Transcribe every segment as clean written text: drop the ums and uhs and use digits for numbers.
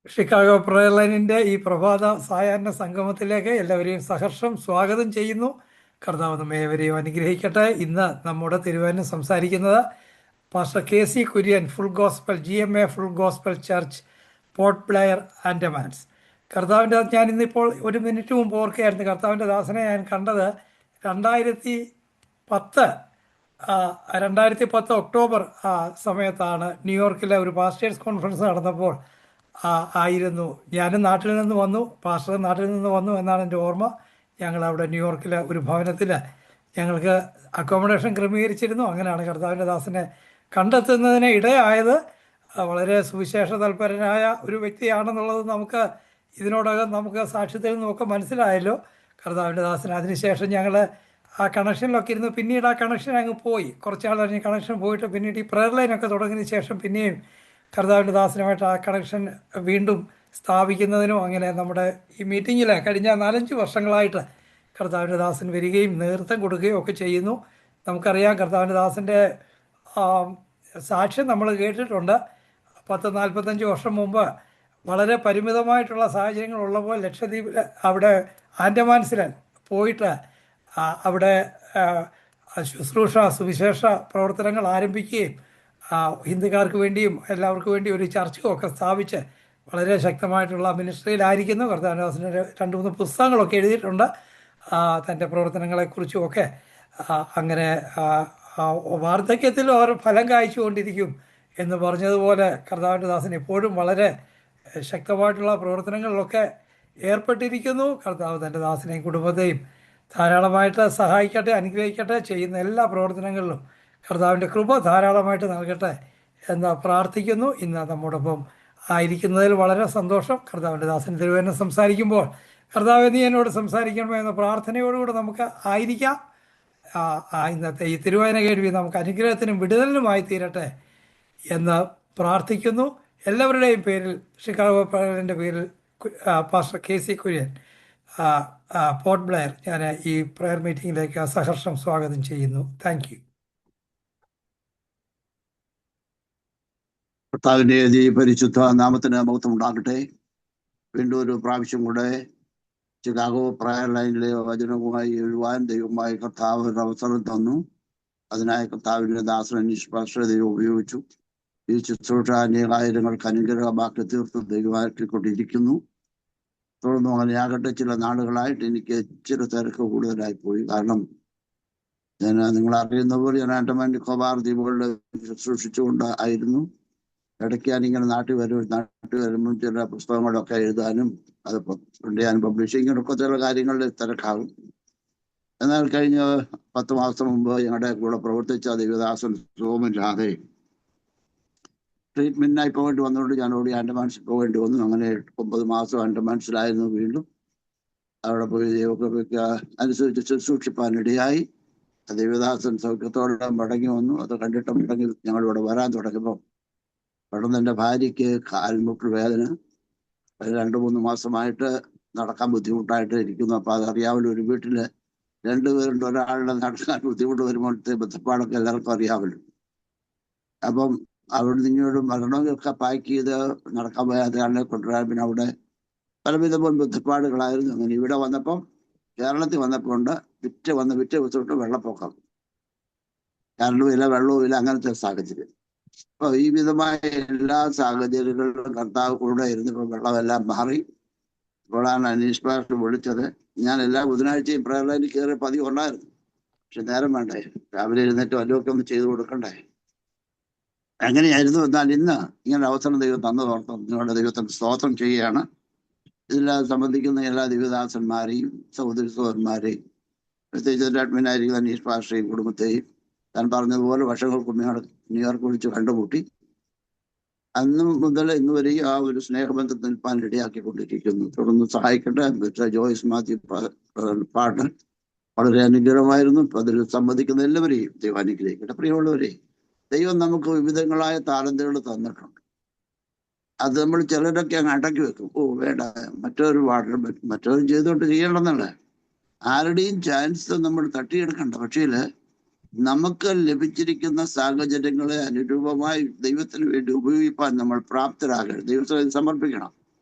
Chicago prayer ലൈനിൻ്റെ ഈ പ്രഭാത സായാഹ്ന സംഗമത്തിലേക്ക് എല്ലാവരെയും സഹർഷം സ്വാഗതം ചെയ്യുന്നു. കർത്താവ് നമ്മെ ഏവരെയും അനുഗ്രഹിക്കട്ടെ. ഇന്ന് നമ്മുടെ തിരുവചനം സംസാരിക്കുന്നത് pastor KC Kurian, full gospel GMA full gospel church, port Blair, Andamans. കർത്താവിൻ്റെ ഞാൻ ഇന്നിപ്പോൾ ഒരു മിനിറ്റ് മുമ്പ് ഓർക്കുകയായിരുന്നു, കർത്താവിൻ്റെ ദാസനെ ഞാൻ കണ്ടത് 2010 ഒക്ടോബർ സമയത്താണ്. ന്യൂയോർക്കിലെ ഒരു പാസ്റ്റേഴ്സ് കോൺഫറൻസ് നടന്നപ്പോൾ ആയിരുന്നു. ഞാനും നാട്ടിൽ നിന്ന് വന്നു, പാസ്റ്റർ നാട്ടിൽ നിന്ന് വന്നു എന്നാണ് എൻ്റെ ഓർമ്മ. ഞങ്ങളവിടെ ന്യൂയോർക്കിലെ ഒരു ഭവനത്തിൽ ഞങ്ങൾക്ക് അക്കോമഡേഷൻ ക്രമീകരിച്ചിരുന്നു. അങ്ങനെയാണ് കർത്താവിൻ്റെ ദാസനെ കണ്ടെത്തുന്നതിന് ഇടയായത്. വളരെ സുവിശേഷ തൽപരനായ ഒരു വ്യക്തിയാണെന്നുള്ളത് ഇതിനോടകം നമുക്ക് സാക്ഷ്യത്തിൽ നിന്നൊക്കെ മനസ്സിലായല്ലോ. കർത്താവിൻ്റെ ദാസന് അതിനുശേഷം ഞങ്ങൾ ആ കണക്ഷനിലൊക്കെ ഇരുന്നു. പിന്നീട് ആ കണക്ഷൻ അങ്ങ് പോയി. കുറച്ചാൾ കഴിഞ്ഞ് കണക്ഷൻ പോയിട്ട് പിന്നീട് ഈ പ്രയർ ലൈനൊക്കെ തുടങ്ങിയതിന് ശേഷം പിന്നെയും കർത്താവിൻ്റെ ദാസനുമായിട്ട് ആ കണക്ഷൻ വീണ്ടും സ്ഥാപിക്കുന്നതിനും അങ്ങനെ നമ്മുടെ ഈ മീറ്റിങ്ങിൽ കഴിഞ്ഞ 4-5 വർഷങ്ങളായിട്ട് കർത്താവിൻ്റെ ദാസൻ വരികയും നേതൃത്വം കൊടുക്കുകയും ഒക്കെ ചെയ്യുന്നു. നമുക്കറിയാം കർത്താവിൻ്റെ ദാസൻ്റെ സാക്ഷ്യം നമ്മൾ കേട്ടിട്ടുണ്ട്. 40-45 വർഷം മുമ്പ് വളരെ പരിമിതമായിട്ടുള്ള സാഹചര്യങ്ങളുള്ളപ്പോൾ ലക്ഷദ്വീപിൽ അവിടെ ആൻഡമാൻസിൽ പോയിട്ട് അവിടെ ശുശ്രൂഷ സുവിശേഷ പ്രവർത്തനങ്ങൾ ആരംഭിക്കുകയും ഹിന്ദുക്കാർക്ക് വേണ്ടിയും എല്ലാവർക്കും വേണ്ടി ഒരു ചർച്ചും ഒക്കെ സ്ഥാപിച്ച് വളരെ ശക്തമായിട്ടുള്ള മിനിസ്ട്രിയിലായിരിക്കുന്നു. കർത്താവിൻ്റെ 2-3 പുസ്തകങ്ങളൊക്കെ എഴുതിയിട്ടുണ്ട് തൻ്റെ പ്രവർത്തനങ്ങളെക്കുറിച്ചും ഒക്കെ. അങ്ങനെ വാർദ്ധക്യത്തിൽ അവർ ഫലം കായ്ച്ചുകൊണ്ടിരിക്കും എന്ന് പറഞ്ഞതുപോലെ കർത്താവിൻ്റെ ദാസൻ എപ്പോഴും വളരെ ശക്തമായിട്ടുള്ള പ്രവർത്തനങ്ങളിലൊക്കെ ഏർപ്പെട്ടിരിക്കുന്നു. കർത്താവ് തൻ്റെ ദാസനെയും കുടുംബത്തെയും ധാരാളമായിട്ട് സഹായിക്കട്ടെ, അനുഗ്രഹിക്കട്ടെ. ചെയ്യുന്ന എല്ലാ പ്രവർത്തനങ്ങളിലും കർത്താവിൻ്റെ കൃപ ധാരാളമായിട്ട് നൽകട്ടെ എന്ന് പ്രാർത്ഥിക്കുന്നു. ഇന്ന് നമ്മോടൊപ്പം ആയിരിക്കുന്നതിൽ വളരെ സന്തോഷം. കർത്താവിൻ്റെ ദാസൻ തിരുവചനം സംസാരിക്കുമ്പോൾ കർത്താവ് നീ എന്നോട് സംസാരിക്കണമോ എന്ന പ്രാർത്ഥനയോടുകൂടെ നമുക്ക് ആയിരിക്കാം. ഇന്നത്തെ ഈ തിരുവചന കേൾവി നമുക്ക് അനുഗ്രഹത്തിനും വിടുതലിനുമായി തീരട്ടെ എന്ന് പ്രാർത്ഥിക്കുന്നു. എല്ലാവരുടെയും പേരിൽ, ഷിക്കാഗോ പ്രയറിൻ്റെ പേരിൽ, pastor KC Kurian, port Blair, ഞാൻ ഈ പ്രയർ മീറ്റിങ്ങിലേക്ക് സഹർഷം സ്വാഗതം ചെയ്യുന്നു. Thank you. കർത്താവിൻ്റെ പരിശുദ്ധ നാമത്തിന് മഹത്വം ഉണ്ടാകട്ടെ. വീണ്ടും ഒരു പ്രാവശ്യം കൂടെ ചിക്കാഗോ പ്രയർ ലൈനിലെ വചനവുമായി എഴുവാൻ ദൈവമായി കർത്താവ് ഒരു അവസരം തന്നു. അതിനായി കർത്താവിൻ്റെ ദാസനെ നിഷ്പക്ഷതയെ ഉപയോഗിച്ചു. ഈ ശുശ്രൂഷ അനേകായിരങ്ങൾക്ക് അനുഗ്രഹമാക്കി തീർത്ത് ദൈവമാക്കിക്കൊണ്ടിരിക്കുന്നു. തുടർന്നും അങ്ങനെയാകട്ടെ. ചില നാളുകളായിട്ട് എനിക്ക് ഇച്ചിരി തിരക്ക് കൂടുതലായിപ്പോയി. കാരണം നിങ്ങൾ അറിയുന്ന പോലെ ഞാൻ ആൻഡമാൻ നിക്കോബാർ ദ്വീപുകളിൽ ശുശ്രൂഷിച്ചുകൊണ്ട് ആയിരുന്നു. ഇടയ്ക്ക് ഞാനിങ്ങനെ നാട്ടിൽ വരുമ്പോൾ ചില പുസ്തകങ്ങളൊക്കെ എഴുതാനും അത് പ്രിന്റ് ചെയ്യാനും പബ്ലിഷിങ്ങിനൊക്കെ ചില കാര്യങ്ങളിൽ തിരക്കാകും. എന്നാൽ കഴിഞ്ഞ 10 മാസം മുമ്പ് ഞങ്ങളുടെ കൂടെ പ്രവർത്തിച്ച ദൈവദാസൻ സുഖമില്ലാതെ ട്രീറ്റ്മെന്റിനായി പോകേണ്ടി വന്നുകൊണ്ട് ഞാൻ ഓടി ആൻഡമാൻസിൽ പോകേണ്ടി വന്നു. അങ്ങനെ 9 മാസം ആൻഡമാൻസിലായിരുന്നു. വീണ്ടും അവിടെ പോയി ദൈവകൃപയ്ക്ക് അനുസരിച്ച് ശുശ്രൂഷിപ്പാനിടയായി. ദൈവദാസൻ സൗഖ്യത്തോടെ മടങ്ങി വന്നു. അത് കണ്ടിട്ട് മടങ്ങി ഞങ്ങളിവിടെ വരാൻ തുടങ്ങുമ്പോൾ പെട്ടെന്ന് എൻ്റെ ഭാര്യയ്ക്ക് കാൽമുട്ട് വേദന 2-3 മാസമായിട്ട് നടക്കാൻ ബുദ്ധിമുട്ടായിട്ട് ഇരിക്കുന്നു. അപ്പോൾ അതറിയാമല്ലോ, ഒരു വീട്ടിൽ 2 പേരുണ്ട്, ഒരാളുടെ നടക്കാൻ ബുദ്ധിമുട്ട് വരുമ്പോഴത്തെ ബന്ധപ്പാടൊക്കെ എല്ലാവർക്കും അറിയാമല്ലോ. അപ്പം അവിടെ നിന്നോട് മരണമൊക്കെ പാക്ക് ചെയ്ത് നടക്കാൻ പോയാൽ ആളിനെ കൊണ്ടുവരാൻ പിന്നെ അവിടെ പലവിധ ബന്ധപ്പാടുകളായിരുന്നു. അങ്ങനെ ഇവിടെ വന്നപ്പം, കേരളത്തിൽ വന്നപ്പോൾ ഉണ്ട് പിറ്റേ ദിവസത്തോട്ട് വെള്ളപ്പൊക്കം, കറണ്ടുമില്ല, വെള്ളവുമില്ല, അങ്ങനത്തെ സാഹചര്യം. അപ്പൊ ഈ വിധമായ എല്ലാ സാഹചര്യങ്ങളിലും കർത്താവ് കൂടെ ഇരുന്നപ്പോൾ വെള്ളമെല്ലാം മാറി. ഇപ്പോഴാണ് അനീഷ് പാസ്റ്റർ വിളിച്ചത്. ഞാൻ എല്ലാ ബുധനാഴ്ചയും പ്രയർ ലൈനിൽ കയറി പതിവ് ഉണ്ടായിരുന്നു. പക്ഷെ നേരം വേണ്ടേ, രാവിലെ എഴുന്നേറ്റ് വല്ലതൊക്കെ ഒന്ന് ചെയ്തു കൊടുക്കണ്ടേ. അങ്ങനെയായിരുന്നു. എന്നാൽ ഇന്ന് ഇങ്ങനെ അവസരം ദൈവം തന്നതോർത്ത് നിങ്ങളുടെ ദൈവത്തിന് സ്തോത്രം ചെയ്യുകയാണ്. ഇതിൽ സംബന്ധിക്കുന്ന എല്ലാ ദിവദാസന്മാരെയും സഹോദരന്മാരെയും, പ്രത്യേകിച്ച് അഡ്മിനായിരിക്കുന്ന അനീഷ് പാസ്റ്ററേയും കുടുംബത്തെയും താൻ പറഞ്ഞതുപോലെ വർഷങ്ങൾക്ക് ന്യൂയോർക്ക് വിളിച്ച് കണ്ടുമുട്ടി. അന്ന് മുതൽ ഇന്ന് വരെയും ആ ഒരു സ്നേഹബന്ധം നിൽപ്പാൻ ഇടയാക്കിക്കൊണ്ടിരിക്കുന്നു. തുടർന്ന് സഹായിക്കട്ടെ. ജോയ്സ് മാത്യു പാട്ടൻ വളരെ അനുഗ്രഹമായിരുന്നു. അതിൽ സംബന്ധിക്കുന്ന എല്ലാവരെയും ദൈവം അനുഗ്രഹിക്കട്ടെ. പ്രിയമുള്ളവരെ, ദൈവം നമുക്ക് വിവിധങ്ങളായ താലന്തുകൾ തന്നിട്ടുണ്ട്. അത് നമ്മൾ ചിലരൊക്കെ അങ്ങ് അടക്കി വെക്കും. വേണ്ട, മറ്റവരും ചെയ്തുകൊണ്ട് ചെയ്യണമെന്നല്ല. ആരുടെയും ചാൻസ് നമ്മൾ തട്ടിയെടുക്കണ്ട. പക്ഷേ നമുക്ക് ലഭിച്ചിരിക്കുന്ന സാഹചര്യങ്ങളെ അനുരൂപമായി ദൈവത്തിന് വേണ്ടി ഉപയോഗിക്കാൻ നമ്മൾ പ്രാപ്തരാകണം. ദൈവത്തിന് സമർപ്പിക്കണം.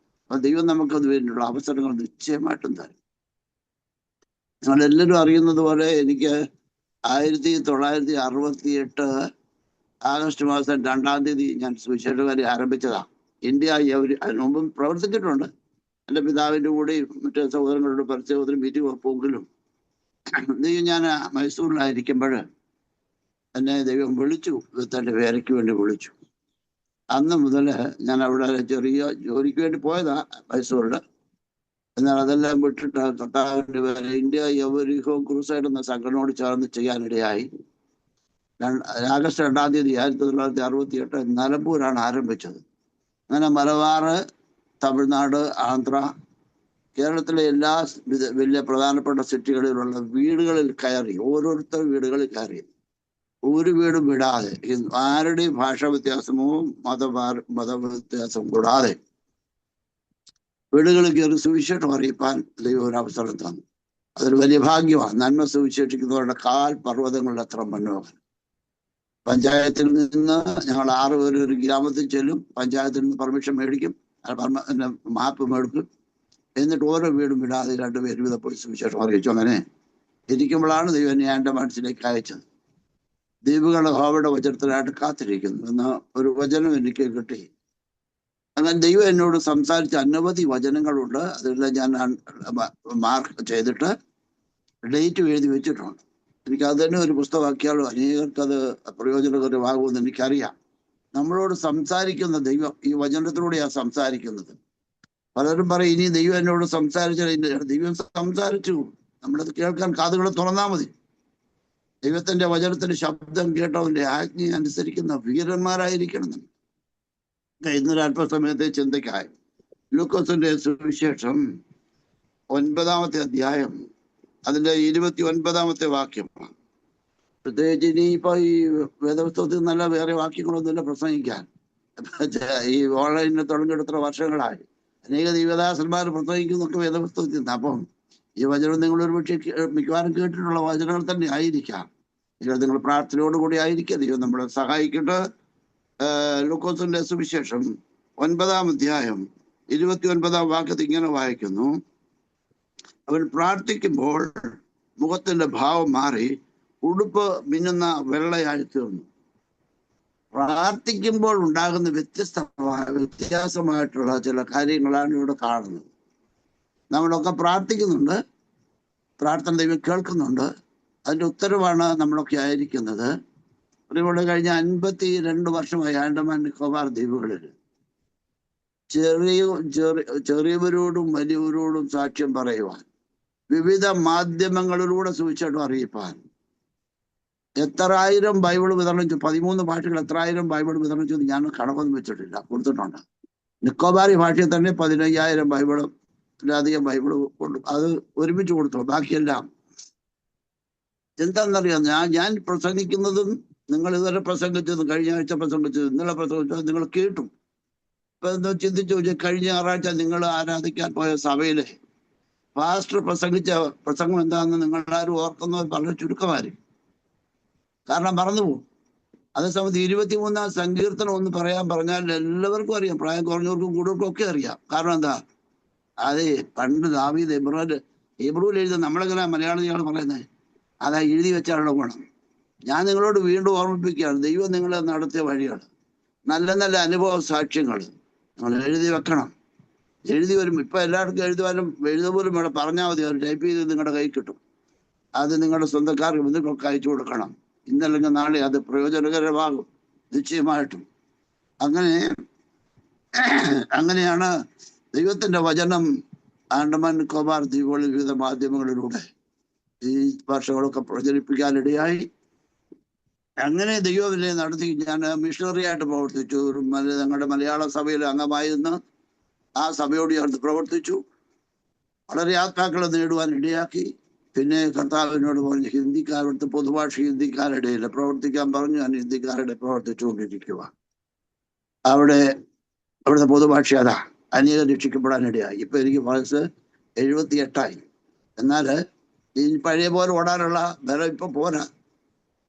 അപ്പൊ ദൈവം നമുക്കത് വേണ്ടിയുള്ള അവസരങ്ങൾ നിശ്ചയമായിട്ടും തരും. നിങ്ങളെല്ലാവരും അറിയുന്നത് പോലെ എനിക്ക് 1968 ആഗസ്റ്റ് മാസം 2-ാം തീയതി ഞാൻ സുവിശേഷകാരി ആരംഭിച്ചതാണ്. ഇന്ത്യ അതിന് മുമ്പും പ്രവർത്തിച്ചിട്ടുണ്ട്. എൻ്റെ പിതാവിൻ്റെ കൂടെയും മറ്റേ സഹോദരങ്ങളുടെ പരിചയത്തിന് മീറ്റിംഗ് പോകലും ഞാൻ മൈസൂരിലായിരിക്കുമ്പോൾ എന്നെ ദൈവം വിളിച്ചു, തൻ്റെ പേരയ്ക്ക് വേണ്ടി വിളിച്ചു. അന്ന് മുതൽ ഞാൻ അവിടെ ചെറിയ ജോലിക്ക് വേണ്ടി പോയതാ മൈസൂരിൽ. എന്നാൽ അതെല്ലാം വിട്ടിട്ട് കർത്താവിൻ്റെ പേര് ഇന്ത്യ യവരിഹോ ക്രൂസൈഡ് എന്ന സംഘടനയോട് ചേർന്ന് ചെയ്യാനിടയായി. ആഗസ്റ്റ് 2-ാം തീയതി 1968 നിലമ്പൂരാണ് ആരംഭിച്ചത്. അങ്ങനെ മലബാർ, തമിഴ്നാട്, ആന്ധ്ര, കേരളത്തിലെ എല്ലാ വലിയ പ്രധാനപ്പെട്ട സിറ്റികളിലുള്ള വീടുകളിൽ കയറി, ഓരോരുത്തർ വീടുകളിൽ കയറി, ഒരു വീടും വിടാതെ, ആരുടെയും ഭാഷാ വ്യത്യാസമോ മതവ്യത്യാസം കൂടാതെ വീടുകളിൽ കയറി സുവിശേഷം അറിയിപ്പാൻ ദൈവം ഒരു അവസരം തന്നു. അതൊരു വലിയ ഭാഗ്യമാണ്. നന്മ സുവിശേഷിക്കുന്നവരുടെ കാൽ പർവ്വതങ്ങളുടെ അത്ര മനോഹരം. പഞ്ചായത്തിൽ നിന്ന് ഞങ്ങൾ 6 പേര് ഒരു ഗ്രാമത്തിൽ ചെല്ലും. പഞ്ചായത്തിൽ നിന്ന് പെർമിഷൻ മേടിക്കും, മാപ്പ് മേടിക്കും. എന്നിട്ട് ഓരോ വീടും വിടാതെ 2 പേര് വീതം പോയി സുവിശേഷം അറിയിച്ചു. അങ്ങനെ ഇരിക്കുമ്പോഴാണ് ദൈവം എന്നെ ആൻഡമാൻസിലേക്ക് അയച്ചത്. ദ്വീപുകളുടെ ഹോവയുടെ വചനത്തിനായിട്ട് കാത്തിരിക്കുന്നു എന്ന ഒരു വചനം എനിക്ക് കിട്ടി. അങ്ങനെ ദൈവം എന്നോട് സംസാരിച്ച അനവധി വചനങ്ങളുണ്ട്. അതെല്ലാം ഞാൻ മാർക്ക് ചെയ്തിട്ട് ഡേറ്റ് എഴുതി വെച്ചിട്ടുണ്ട്. എനിക്ക് അത് തന്നെ ഒരു പുസ്തകമാക്കിയാലും അനേകർക്ക് അത് പ്രയോജനകരമാകുമെന്ന് എനിക്കറിയാം. നമ്മളോട് സംസാരിക്കുന്ന ദൈവം ഈ വചനത്തിലൂടെയാണ് സംസാരിക്കുന്നത്. പലരും പറയും ഇനി ദൈവം എന്നോട് സംസാരിച്ചില്ല. ദൈവം സംസാരിച്ചു, നമ്മളത് കേൾക്കാൻ കാതുകൾ തുറന്നാൽ മതി. ദൈവത്തിന്റെ വചനത്തിന്റെ ശബ്ദം കേട്ടവന്റെ ആജ്ഞ അനുസരിക്കുന്ന വീരന്മാരായിരിക്കണം നമ്മൾ. ഇന്നൊരു അല്പസമയത്തെ ചിന്തയ്ക്കായി ലൂക്കോസിന്റെ സുവിശേഷം 9-ാമത്തെ അധ്യായം അതിന്റെ 29-ാമത്തെ വാക്യമാണ്. പ്രത്യേകിച്ച് ഇനിയിപ്പോ ഈ വേദപുസ്തകത്തിൽ നല്ല വേറെ വാക്യങ്ങളൊന്നുമില്ല പ്രസംഗിക്കാൻ. ഈ ഓൺലൈനിൽ തുടങ്ങിയെടുത്ത വർഷങ്ങളായി അനേക ദൈവദാസന്മാർ പ്രസംഗിക്കുന്നൊക്കെ വേദപുസ്തകത്തിൽ നിന്ന്. അപ്പം ഈ വചനം നിങ്ങളൊരു പക്ഷേ മിക്കവാറും കേട്ടിട്ടുള്ള വചനങ്ങൾ തന്നെ ആയിരിക്കാം. നിങ്ങൾ പ്രാർത്ഥനയോടുകൂടി ആയിരിക്കുക. ദൈവം നമ്മളെ സഹായിക്കട്ടെ. ലൂക്കോസിന്റെ സുവിശേഷം 9-ാം അധ്യായം 29-ാം വാക്യത്തിൽ ഇങ്ങനെ വായിക്കുന്നു: അവൻ പ്രാർത്ഥിക്കുമ്പോൾ മുഖത്തിന്റെ ഭാവം മാറി ഉടുപ്പ് മിന്നുന്ന വെള്ളയായി തീർന്നു. പ്രാർത്ഥിക്കുമ്പോൾ ഉണ്ടാകുന്ന വ്യത്യസ്തമായിട്ടുള്ള ചില കാര്യങ്ങളാണ് ഇവിടെ കാണുന്നത്. നമ്മളൊക്കെ പ്രാർത്ഥിക്കുന്നുണ്ട്, പ്രാർത്ഥന ദൈവം കേൾക്കുന്നുണ്ട്. അതിൻ്റെ ഉത്തരവാണ് നമ്മളൊക്കെ ആയിരിക്കുന്നത്. ഇവിടെ കഴിഞ്ഞ 52 വർഷമായി ആൻഡമാൻ നിക്കോബാർ ദ്വീപുകളിൽ ചെറിയവരോടും വലിയവരോടും സാക്ഷ്യം പറയുവാൻ, വിവിധ മാധ്യമങ്ങളിലൂടെ സുവിശേഷം അറിയിപ്പാൻ, എത്രായിരം ബൈബിൾ വിതരണം ചെയ്തു, 13 ഭാഷകൾ എത്രായിരം ബൈബിൾ വിതരണം ചെയ്ത് ഞാൻ കണക്കൊന്നും വെച്ചിട്ടില്ല, കൊടുത്തിട്ടുണ്ട്. നിക്കോബാറി ഭാഷയിൽ തന്നെ 15,000 ബൈബിളധികം ബൈബിൾ കൊണ്ട് അത് ഒരുമിച്ച് കൊടുത്തു. ബാക്കിയെല്ലാം എന്താണെന്നറിയാം, ഞാൻ പ്രസംഗിക്കുന്നതും നിങ്ങൾ ഇതുവരെ പ്രസംഗിച്ചതും കഴിഞ്ഞ ആഴ്ച പ്രസംഗിച്ചതും ഇന്നലെ പ്രസംഗിച്ചതും നിങ്ങൾ കേട്ടു. ഇപ്പൊ എന്താ ചിന്തിച്ചു, കഴിഞ്ഞ ഞായറാഴ്ച നിങ്ങൾ ആരാധിക്കാൻ പോയ സഭയിലെ പാസ്റ്റർ പ്രസംഗിച്ച പ്രസംഗം എന്താണെന്ന് നിങ്ങളാരും ഓർക്കുന്നവർ വളരെ ചുരുക്കമായിരിക്കും. കാരണം മറന്നുപോകും. അതേസമയത്ത് 23-ാം സങ്കീർത്തനം ഒന്ന് പറയാൻ പറഞ്ഞാൽ എല്ലാവർക്കും അറിയാം, പ്രായം കുറഞ്ഞവർക്കും കൂടുതൽക്കും ഒക്കെ അറിയാം. കാരണം എന്താ, അതെ പണ്ട് ദാവീദ് ഹീബ്രുവിൽ എഴുതുന്ന, നമ്മളെങ്ങനെ മലയാളികൾ പറയുന്നത്, അതാ എഴുതി വെച്ചാലുള്ള ഗുണം. ഞാൻ നിങ്ങളോട് വീണ്ടും ഓർമ്മിപ്പിക്കുകയാണ്, ദൈവം നിങ്ങളെ നടത്തിയ വഴികൾ, നല്ല നല്ല അനുഭവ സാക്ഷ്യങ്ങൾ നിങ്ങൾ എഴുതി വെക്കണം. എഴുതി വരും. ഇപ്പൊ എല്ലാവർക്കും എഴുതുവാനും എഴുതുപോലും വേണം, പറഞ്ഞാൽ മതി, അവർ ടൈപ്പ് ചെയ്ത് നിങ്ങളുടെ കൈ കിട്ടും. അത് നിങ്ങളുടെ സ്വന്തക്കാർക്ക് ബന്ധുക്കൾക്ക് അയച്ചു കൊടുക്കണം. ഇന്നല്ലെങ്കിൽ നാളെ അത് പ്രയോജനകരമാകും നിശ്ചയമായിട്ടും. അങ്ങനെയാണ് ദൈവത്തിന്റെ വചനം ആൻഡമാൻ നിക്കോബാർ ദ്വീപുകളിൽ വിവിധ മാധ്യമങ്ങളിലൂടെ ഈ ഭാഷകളൊക്കെ പ്രചരിപ്പിക്കാനിടയായി. അങ്ങനെ ദൈവം എന്നെ നടത്തി. ഞാൻ മിഷണറി ആയിട്ട് പ്രവർത്തിച്ചു. ഞങ്ങളുടെ മലയാള സഭയിൽ അംഗമായിരുന്ന ആ സഭയോട് ചേർത്ത് പ്രവർത്തിച്ചു. വളരെ ആത്മാക്കളെ നേടുവാൻ ഇടയാക്കി. പിന്നെ കർത്താവിനോട് പറഞ്ഞു, ഹിന്ദിക്കാരുടെ പൊതുഭാഷ ഹിന്ദിക്കാരുടെ പ്രവർത്തിക്കാൻ പറഞ്ഞു. ഞാൻ ഹിന്ദിക്കാരുടെ പ്രവർത്തിച്ചുകൊണ്ടിരിക്കുക. അവിടുത്തെ പൊതുഭാഷ അതാ. അനേകം രക്ഷിക്കപ്പെടാനിടയായി. ഇപ്പൊ എനിക്ക് വയസ്സ് 78ആയി. എന്നാൽ ഈ പഴയ പോലെ ഓടാനുള്ള ബലം ഇപ്പൊ പോരാ.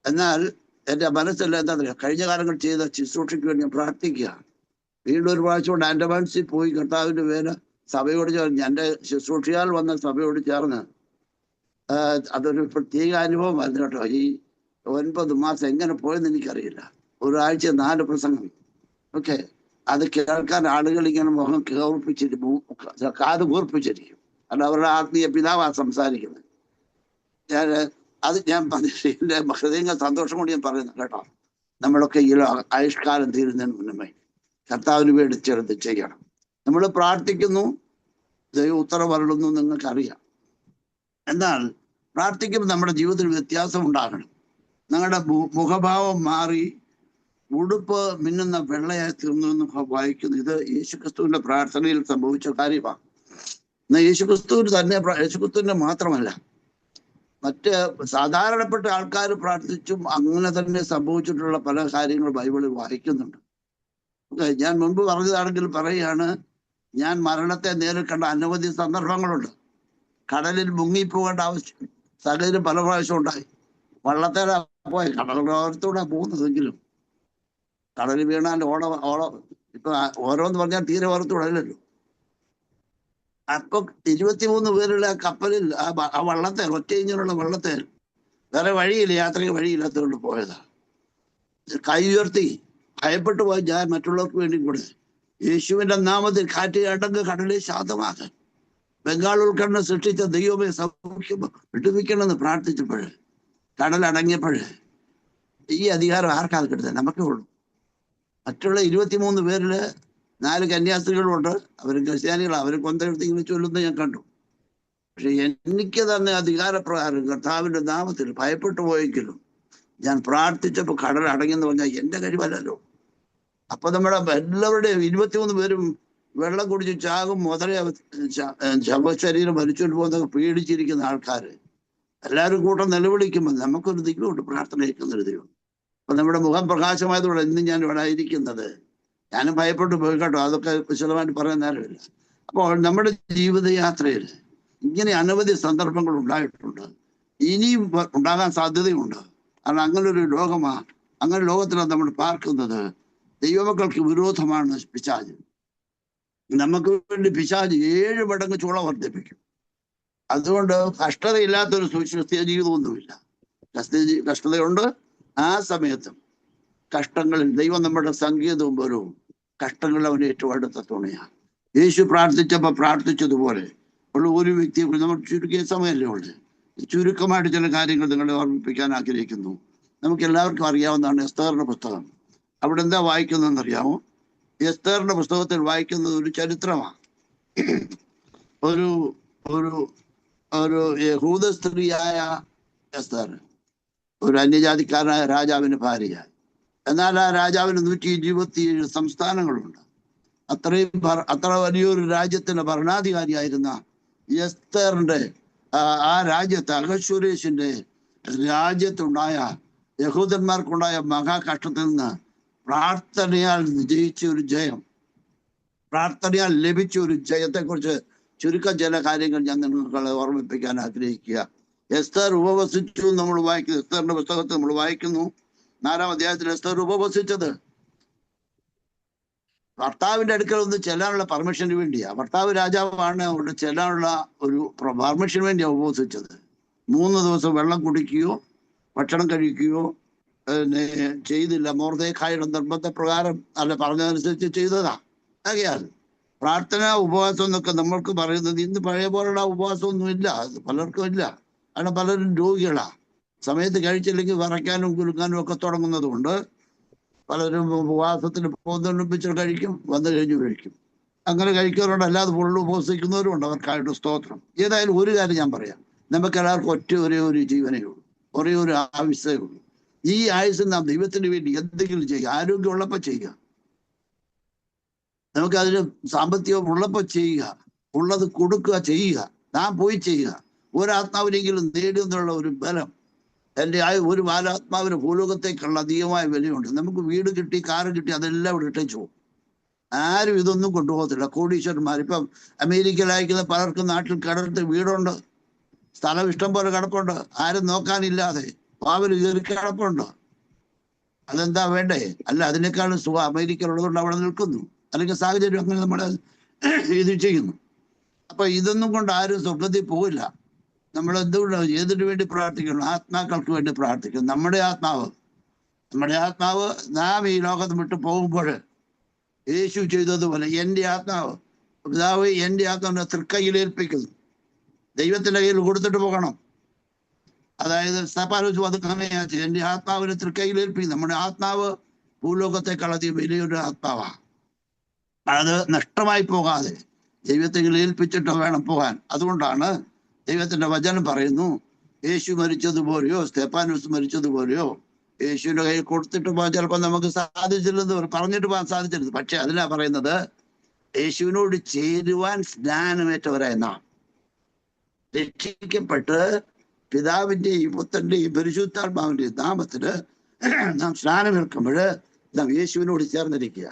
എന്നാൽ എൻ്റെ മനസ്സിൽ എന്താ പറയുക, കഴിഞ്ഞ കാലങ്ങൾ ചെയ്ത ശുശ്രൂഷയ്ക്ക് വേണ്ടി ഞാൻ പ്രാർത്ഥിക്കുക. വീണ്ടും ഒരു പ്രാവശ്യം കൊണ്ട് ആൻഡമാൻസിൽ പോയി കർത്താവിൻ്റെ വേല സഭയോട് ചേർന്ന് എൻ്റെ ശുശ്രൂഷയാൽ വന്ന സഭയോട് ചേർന്ന് അതൊരു പ്രത്യേക അനുഭവമായിരുന്നു കേട്ടോ. ഈ 9 മാസം എങ്ങനെ പോയെന്ന് എനിക്കറിയില്ല. ഒരാഴ്ച 4 പ്രസംഗം. ഓക്കെ, അത് കേൾക്കാൻ ആളുകൾ ഇങ്ങനെ മുഖം കേൾപ്പിച്ചിരിക്കും, കാത് കൂർപ്പിച്ചിരിക്കും. അല്ല, അവരുടെ ആത്മീയ പിതാവാണ് സംസാരിക്കുന്നത്. ഞാൻ എൻ്റെ ഹൃദയങ്ങൾ സന്തോഷം കൊണ്ട് ഞാൻ പറയുന്നു കേട്ടോ. നമ്മളൊക്കെ ഈ ആയുഷ്കാലം തീരുന്നതിന് മുന്നേ കർത്താവിന് വേണ്ടി ചേർത്ത് ചെയ്യണം. നമ്മൾ പ്രാർത്ഥിക്കുന്നു, ദൈവം ഉത്തരം വരണമെന്ന് നിങ്ങൾക്കറിയാം. എന്നാൽ പ്രാർത്ഥിക്കുമ്പോൾ നമ്മുടെ ജീവിതത്തിൽ വ്യത്യാസം ഉണ്ടാകണം. നിങ്ങളുടെ മുഖഭാവം മാറി ഉടുപ്പ് മിന്നുന്ന വെള്ളയായി തീർന്നു എന്ന് വായിക്കുന്നു. ഇത് യേശുക്രിസ്തുവിന്റെ പ്രാർത്ഥനയിൽ സംഭവിച്ച കാര്യമാണ്. എന്നാൽ യേശുക്രിസ്തുവിന്റെ മാത്രമല്ല, മറ്റ് സാധാരണപ്പെട്ട ആൾക്കാർ പ്രാർത്ഥിച്ചും അങ്ങനെ തന്നെ സംഭവിച്ചിട്ടുള്ള പല കാര്യങ്ങൾ ബൈബിളിൽ വായിക്കുന്നുണ്ട്. ഞാൻ മുൻപ് പറഞ്ഞതാണെങ്കിൽ പറയുകയാണ്, ഞാൻ മരണത്തെ നേരിൽ കണ്ട അനവധി സന്ദർഭങ്ങളുണ്ട്. കടലിൽ മുങ്ങിപ്പോകേണ്ട ആവശ്യം സകലരും പല പ്രാവശ്യം ഉണ്ടായി. വള്ളത്തേല പോയ കടലോരത്തൂടെ പോകുന്നതെങ്കിലും കടലിൽ വീണാൽ ഇപ്പൊ ഓരോന്ന് പറഞ്ഞാൽ തീരെ ഓരത്തൂടല്ലോ. അപ്പൊ 23 പേരുള്ള കപ്പലിൽ ആ വള്ളത്തെ ഒറ്റ ഇഞ്ചിനുള്ള വള്ളത്തെ വേറെ വഴിയില്ല, യാത്രയ്ക്ക് വഴിയില്ലാത്തതുകൊണ്ട് പോയതാ. കൈ ഉയർത്തി ഭയപ്പെട്ടു പോയി ഞാൻ മറ്റുള്ളവർക്ക് വേണ്ടി കൂടെ യേശുവിന്റെ നാമത്തിൽ കാറ്റ് അടങ്ങ് കടലെ ശാന്തമാക്കാൻ ബംഗാൾ ഉൾക്കടലിനെ സൃഷ്ടിച്ച ദൈവമേ സൗഖ്യം വിട്ടുവിക്കണമെന്ന് പ്രാർത്ഥിച്ചപ്പോഴ് കടലടങ്ങിയപ്പോഴ് ഈ അധികാരം ആർക്കാണ് കിട്ടുന്നത്? നമുക്കേ ഉള്ളൂ. മറ്റുള്ള 23 പേരില് 4 കന്യാസ്ത്രീകളുണ്ട്. അവരും ക്രിസ്ത്യാനികളാണ്. അവർ കൊന്തയെടുത്ത് ചൊല്ലുന്നത് ഞാൻ കണ്ടു. പക്ഷെ എനിക്ക് തന്നെ അധികാരപ്രകാരം കർത്താവിന്റെ നാമത്തിൽ ഭയപ്പെട്ടു പോയെങ്കിലും ഞാൻ പ്രാർത്ഥിച്ചപ്പോൾ കടൽ അടങ്ങിയെന്ന് പറഞ്ഞാൽ എന്റെ കഴിവല്ലല്ലോ. അപ്പൊ നമ്മുടെ എല്ലാവരുടെയും 23 പേരും വെള്ളം കുടിച്ച് ചാകും, മുതലേ ശവശരീരം വലിച്ചുകൊണ്ട് പോകുന്ന പേടിച്ചിരിക്കുന്ന ആൾക്കാര് എല്ലാവരും കൂട്ടം നിലവിളിക്കുമ്പോൾ നമുക്കൊരു ദൈവമുണ്ട്, പ്രാർത്ഥന കേൾക്കുന്നൊരു ദൈവം. അപ്പൊ നമ്മുടെ മുഖം പ്രകാശമായതോടെ ഇന്നും ഞാൻ ഇവിടെ ആയിരിക്കുന്നത്. ഞാനും ഭയപ്പെട്ടു പോയി കേട്ടോ, അതൊക്കെ വിശദമായിട്ട് പറയാൻ നേരമില്ല. അപ്പോൾ നമ്മുടെ ജീവിതയാത്രയിൽ ഇങ്ങനെ അനവധി സന്ദർഭങ്ങൾ ഉണ്ടായിട്ടുണ്ട്, ഇനിയും ഉണ്ടാകാൻ സാധ്യതയുണ്ട്. കാരണം അങ്ങനൊരു ലോകമാണ്, അങ്ങനെ ലോകത്തിലാണ് നമ്മൾ പാർക്കുന്നത്. ദൈവമക്കൾക്ക് വിരോധമാണ് പിശാച്. നമുക്ക് വേണ്ടി പിശാച് 7 മടങ്ങ് ചൂള വർദ്ധിപ്പിക്കും. അതുകൊണ്ട് കഷ്ടതയില്ലാത്തൊരു ക്രിസ്തീയ ജീവിതമൊന്നുമില്ല. കഷ്ടതയുണ്ട്. ആ സമയത്തും കഷ്ടങ്ങളിൽ ദൈവം നമ്മുടെ സംഗീതവും പോലും കഷ്ടങ്ങളിൽ അവന് ഏറ്റവും അടുത്ത തുണയാണ്. യേശു പ്രാർത്ഥിച്ചതുപോലെ ഉള്ള ഒരു വ്യക്തിയെ കുറിച്ച് നമ്മൾ ചുരുക്കിയ സമയമല്ലേ ഉള്ളത്. ചുരുക്കമായിട്ട് ചില കാര്യങ്ങൾ നിങ്ങളെ ഓർമ്മിപ്പിക്കാൻ ആഗ്രഹിക്കുന്നു. നമുക്ക് എല്ലാവർക്കും അറിയാവുന്നതാണ് എസ്തേറിന്റെ പുസ്തകം. അവിടെ എന്താ വായിക്കുന്നതെന്ന് അറിയാമോ? എസ്തേറിന്റെ പുസ്തകത്തിൽ വായിക്കുന്നത് ഒരു ചരിത്രമാണ്. ഒരു ഒരു ഒരു യഹൂദ സ്ത്രീയായ എസ്തേർ ഒരു അന്യജാതിക്കാരനായ രാജാവിന് ഭാര്യയായി. എന്നാൽ ആ രാജാവിന് 127 സംസ്ഥാനങ്ങളുണ്ട്. അത്ര വലിയൊരു രാജ്യത്തിന്റെ ഭരണാധികാരിയായിരുന്ന എസ്തേറിന്റെ ആ രാജ്യത്ത് അഹശ്വേരോശിന്റെ രാജ്യത്തുണ്ടായ യഹൂദന്മാർക്കുണ്ടായ മഹാകഷ്ടത്തിൽ നിന്ന് പ്രാർത്ഥനയാൽ ലഭിച്ച ഒരു ജയത്തെക്കുറിച്ച് ചുരുക്കം ചില കാര്യങ്ങൾ ഞാൻ നിങ്ങളെ ഓർമ്മിപ്പിക്കാൻ ആഗ്രഹിക്കുക. എസ്തേർ ഉപവസിച്ചു നമ്മൾ വായിക്കുന്നു. എസ്തേറിന്റെ പുസ്തകത്തിൽ നമ്മൾ വായിക്കുന്നു 4-ാം അധ്യായത്തിൽ എസ്തേർ ഉപവസിച്ചത് ഭർത്താവിന്റെ അടുക്കൽ ഒന്ന് ചെല്ലാനുള്ള പെർമിഷന് വേണ്ടിയാ. ഭർത്താവ് രാജാവാണ്, അവിടെ ചെല്ലാനുള്ള ഒരു പെർമിഷന് വേണ്ടിയാണ് ഉപവസിച്ചത്. 3 ദിവസം വെള്ളം കുടിക്കുകയോ ഭക്ഷണം കഴിക്കുകയോ ചെയ്തില്ല. മൊർദെഖായിയുടെ നിർബന്ധപ്രകാരം അല്ല, പറഞ്ഞതനുസരിച്ച് ചെയ്തതാ. ആകയാൽ പ്രാർത്ഥന ഉപവാസം എന്നൊക്കെ നമ്മൾക്ക് പറയുന്നത് ഇന്ന് പഴയ പോലുള്ള ഉപവാസമൊന്നും ഇല്ല, പലർക്കും ഇല്ല. കാരണം പലരും രോഗികളാ. സമയത്ത് കഴിച്ചില്ലെങ്കിൽ വിറയ്ക്കാനും കുലുക്കാനും ഒക്കെ തുടങ്ങുന്നത് കൊണ്ട് പലരും ഉപവാസത്തിന് പോകുന്നതിനൊപ്പിച്ച് കഴിക്കും, വന്നു കഴിഞ്ഞ് കഴിക്കും. അങ്ങനെ കഴിക്കുന്നവരുണ്ട്, അല്ലാതെ ഫുള്ള് ഉപവസിക്കുന്നവരും ഉണ്ട്. അവർക്കായിട്ട് സ്തോത്രം. ഏതായാലും ഒരു കാര്യം ഞാൻ പറയാം, നമുക്ക് എല്ലാവർക്കും ഒരേ ഒരു ജീവനേ ഉള്ളൂ, ഒരേ ഒരു ആയുസ്സേ ഉള്ളൂ. ഈ ആയുസ് നാം ദൈവത്തിന് വേണ്ടി എന്തെങ്കിലും ചെയ്യുക. ആരോഗ്യമുള്ളപ്പോൾ ചെയ്യുക, നമുക്കതിന് സാമ്പത്തികം ഉള്ളപ്പോൾ ചെയ്യുക, ഉള്ളത് കൊടുക്കുക, ചെയ്യുക, നാം പോയി ചെയ്യുക. ഒരാത്മാവിനെങ്കിലും നേടുന്നുള്ള ഒരു ബലം എൻ്റെ ഒരു ബാലാത്മാവിന് ഭൂലോകത്തേക്കുള്ള അധികമായ വിലയുണ്ട്. നമുക്ക് വീട് കിട്ടി, കാറ് കിട്ടി, അതെല്ലാം ഇവിടെ ഇട്ടേച്ചു പോകും. ആരും ഇതൊന്നും കൊണ്ടുപോകത്തില്ല. കോടീശ്വരന്മാർ ഇപ്പം അമേരിക്കയിൽ അയക്കുന്ന പലർക്കും നാട്ടിൽ കിടന്നിട്ട് വീടുണ്ട്, സ്ഥലം ഇഷ്ടം പോലെ കിടപ്പുണ്ട്, ആരും നോക്കാനില്ലാതെ പാവൽ കയറി കിടപ്പുണ്ട്. അതെന്താ വേണ്ടേ? അല്ല, അതിനേക്കാളും സുഖം അമേരിക്കയിലുള്ളതുകൊണ്ട് അവിടെ നിൽക്കുന്നു, അല്ലെങ്കിൽ സാഹചര്യം അങ്ങനെ നമ്മളെ ഇത് ചെയ്യുന്നു. അപ്പൊ ഇതൊന്നും കൊണ്ട് ആരും സ്വർഗത്തിൽ പോകില്ല. നമ്മൾ എന്തുകൊണ്ട് ഏതിനു വേണ്ടി പ്രാർത്ഥിക്കണം? ആത്മാക്കൾക്ക് വേണ്ടി പ്രാർത്ഥിക്കണം. നമ്മുടെ ആത്മാവ് നാം ഈ ലോകത്ത് വിട്ട് പോകുമ്പോൾ യേശു ചെയ്തതുപോലെ എൻ്റെ ആത്മാവ് പിതാവ് എൻ്റെ ആത്മാവിനെ തൃക്കൈയിൽ ഏൽപ്പിക്കുന്നു. ദൈവത്തിന്റെ കയ്യിൽ കൊടുത്തിട്ട് പോകണം. അതായത് സ്തഫാനോസ് വധക്കാനെയാ എൻ്റെ ആത്മാവിനെ തൃക്കൈയിൽ ഏൽപ്പിക്കും. നമ്മുടെ ആത്മാവ് ഭൂലോകത്തെക്കാൾ അധികം വലിയൊരു ആത്മാവാണ്. അത് നഷ്ടമായി പോകാതെ ദൈവത്തെ ഏൽപ്പിച്ചിട്ട് വേണം പോകാൻ. അതുകൊണ്ടാണ് ദൈവത്തിന്റെ വചനം പറയുന്നു, യേശു മരിച്ചതുപോലെയോ സ്തഫാനോസ് മരിച്ചതുപോലെയോ യേശുവിന്റെ കയ്യിൽ കൊടുത്തിട്ട് പോകാൻ ചിലപ്പോൾ നമുക്ക് സാധിച്ചില്ലെന്ന് പറഞ്ഞിട്ട് പോകാൻ സാധിച്ചിരുന്നു. പക്ഷെ അതിനാ പറയുന്നത്, യേശുവിനോട് ചേരുവാൻ സ്നാനമേറ്റവരായ നാം രക്ഷിക്കപ്പെട്ട് പിതാവിന്റെയും പുത്രന്റെയും പരിശുദ്ധാത്മാവിന്റെയും നാമത്തില് നാം സ്നാനമേൽക്കുമ്പോൾ നാം യേശുവിനോട് ചേർന്നിരിക്കുക.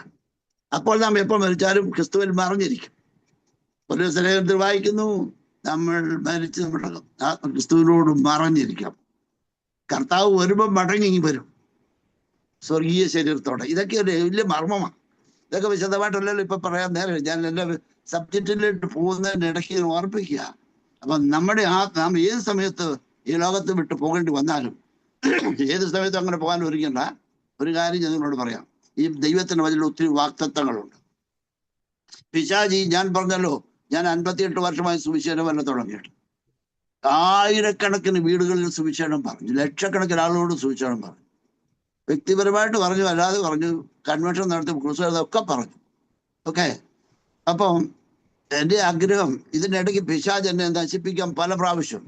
അപ്പോൾ നാം എപ്പോൾ മരിച്ചാലും ക്രിസ്തുവിൽ മറിഞ്ഞിരിക്കും. പൗലോസ് വായിക്കുന്നു, നമ്മൾ മരിച്ച് നമ്മുടെ ക്രിസ്തുവിനോട് മറഞ്ഞിരിക്കാം. കർത്താവ് വരുമ്പോൾ മടങ്ങി വരും സ്വർഗീയ ശരീരത്തോടെ. ഇതൊക്കെ ഒരു വലിയ മർമ്മമാണ്. ഇതൊക്കെ വിശദമായിട്ടല്ലല്ലോ ഇപ്പൊ പറയാൻ നേരം. ഞാൻ എൻ്റെ സബ്ജക്റ്റിലോട്ട് പോകുന്നതിൻ്റെ ഇടയ്ക്ക് ഓർപ്പിക്കുക. അപ്പൊ നമ്മുടെ നാം ഏത് സമയത്ത് ഈ ലോകത്ത് വിട്ട് പോകേണ്ടി വന്നാലും ഏത് സമയത്തും അങ്ങനെ പോകാൻ ഒരുങ്ങണ്ട. ഒരു കാര്യം ഞാൻ നിങ്ങളോട് പറയാം. ഈ ദൈവത്തിന്റെ വചനത്തിൽ ഒത്തിരി വാക്തത്വങ്ങളുണ്ട്. പിശാചി, ഞാൻ പറഞ്ഞല്ലോ, ഞാൻ 58 വർഷമായി സുവിശേഷം വല്ല തുടങ്ങിയിട്ട് ആയിരക്കണക്കിന് വീടുകളിൽ സുവിശേഷം പറഞ്ഞു, ലക്ഷക്കണക്കിന് ആളുകളോട് സുവിശേഷം പറഞ്ഞു, വ്യക്തിപരമായിട്ട് പറഞ്ഞു, അല്ലാതെ പറഞ്ഞു, കൺവെൻഷൻ നടത്തി, ക്രൂസേഡ് ഒക്കെ പറഞ്ഞു. ഓക്കെ. അപ്പം എൻ്റെ ആഗ്രഹം, ഇതിനിടയ്ക്ക് പിശാച് എന്നെ നശിപ്പിക്കാൻ പല പ്രാവശ്യം,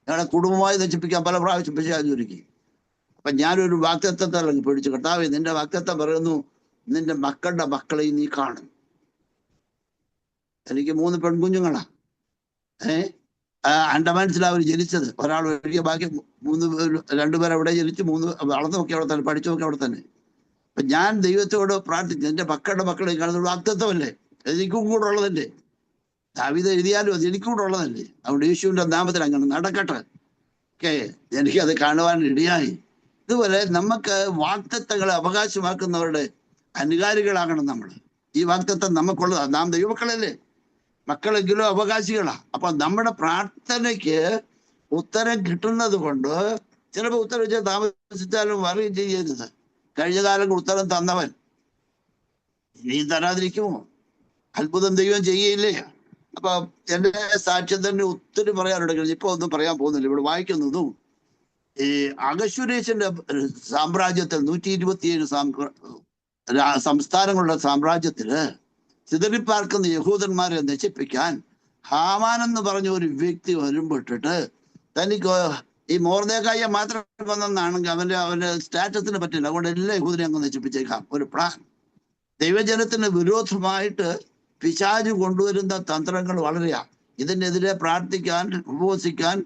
ഞങ്ങളുടെ കുടുംബമായി നശിപ്പിക്കാൻ പല പ്രാവശ്യം പിശാച് ഒരുക്കി. അപ്പൊ ഞാനൊരു വാക്തത്വത്തെ പിടിച്ചു. കർത്താവേ, നിന്റെ വാക്തത്വം പറയുന്നു, നിന്റെ മക്കളുടെ മക്കളെ നീ കാണും. എനിക്ക് 3 പെൺകുഞ്ഞുങ്ങളാ. അണ്ടമാൻസിലാണ് അവർ ജനിച്ചത്. ഒരാൾ ഒഴികെ ബാക്കി 2 പേർ അവിടെ ജനിച്ചു, 3 വളർന്നു നോക്കി അവിടെ തന്നെ, പഠിച്ചു നോക്കി അവിടെ തന്നെ. അപ്പൊ ഞാൻ ദൈവത്തോട് പ്രാർത്ഥിച്ചു, എന്റെ മക്കളുടെ മക്കളെ കാണുന്ന വാക്തത്വമല്ലേ, എനിക്കും കൂടെ ഉള്ളതല്ലേ. ദാവീദ് എഴുതിയാലും അത് എനിക്കും കൂടെ ഉള്ളതല്ലേ. അതുകൊണ്ട് യേശുവിന്റെ നാമത്തിൽ അങ്ങനെ നടക്കട്ടെ. ഓക്കെ, എനിക്കത് കാണുവാൻ ഇടയായി. ഇതുപോലെ നമുക്ക് വാക്തത്വങ്ങളെ അവകാശമാക്കുന്നവരുടെ അനുകാരികളാകണം നമ്മൾ. ഈ വാക്തത്വം നമുക്കുള്ളതാണ്. നാം ദൈവമക്കളല്ലേ, മക്കളെങ്കിലും അവകാശികളാ. അപ്പൊ നമ്മുടെ പ്രാർത്ഥനയ്ക്ക് ഉത്തരം കിട്ടുന്നത് കൊണ്ട് ചിലപ്പോൾ ഉത്തരം വെച്ചാൽ താമസിച്ചാലും അറിയുകയും ചെയ്യരുത്. കഴിഞ്ഞ കാലങ്ങൾ ഉത്തരം തന്നവൻ നീ തരാതിരിക്കുമോ? അത്ഭുതം ദൈവം ചെയ്യയില്ലേ? അപ്പൊ എന്റെ സാക്ഷ്യം തന്നെ ഒത്തിരി പറയാനുണ്ട്. ഇപ്പൊ ഒന്നും പറയാൻ പോകുന്നില്ല. ഇവിടെ വായിക്കുന്നതും ഈ അഗശ്വരേശന്റെ സാമ്രാജ്യത്തിൽ 127 സംസ്ഥാനങ്ങളുടെ സാമ്രാജ്യത്തില് ചിതറിപ്പാർക്കുന്ന യഹൂദന്മാരെ നശിപ്പിക്കാൻ ഹാമാൻ എന്ന് പറഞ്ഞ ഒരു വ്യക്തി വരുമ്പോട്ടിട്ട് തനിക്ക് ഈ മോർദെഖായിയെ മാത്രം കൊന്നെന്നാണെങ്കിൽ അവന്റെ സ്റ്റാറ്റസിന് പറ്റില്ല. അതുകൊണ്ട് എല്ലാ യഹൂദനെ അങ്ങ് നശിപ്പിച്ചേക്കാം. ഒരു പ്ലാൻ. ദൈവജനത്തിന് വിരോധമായിട്ട് പിശാച് കൊണ്ടുവരുന്ന തന്ത്രങ്ങൾ വളരെയാ. ഇതിനെതിരെ പ്രാർത്ഥിക്കാൻ, ഉപവസിക്കാൻ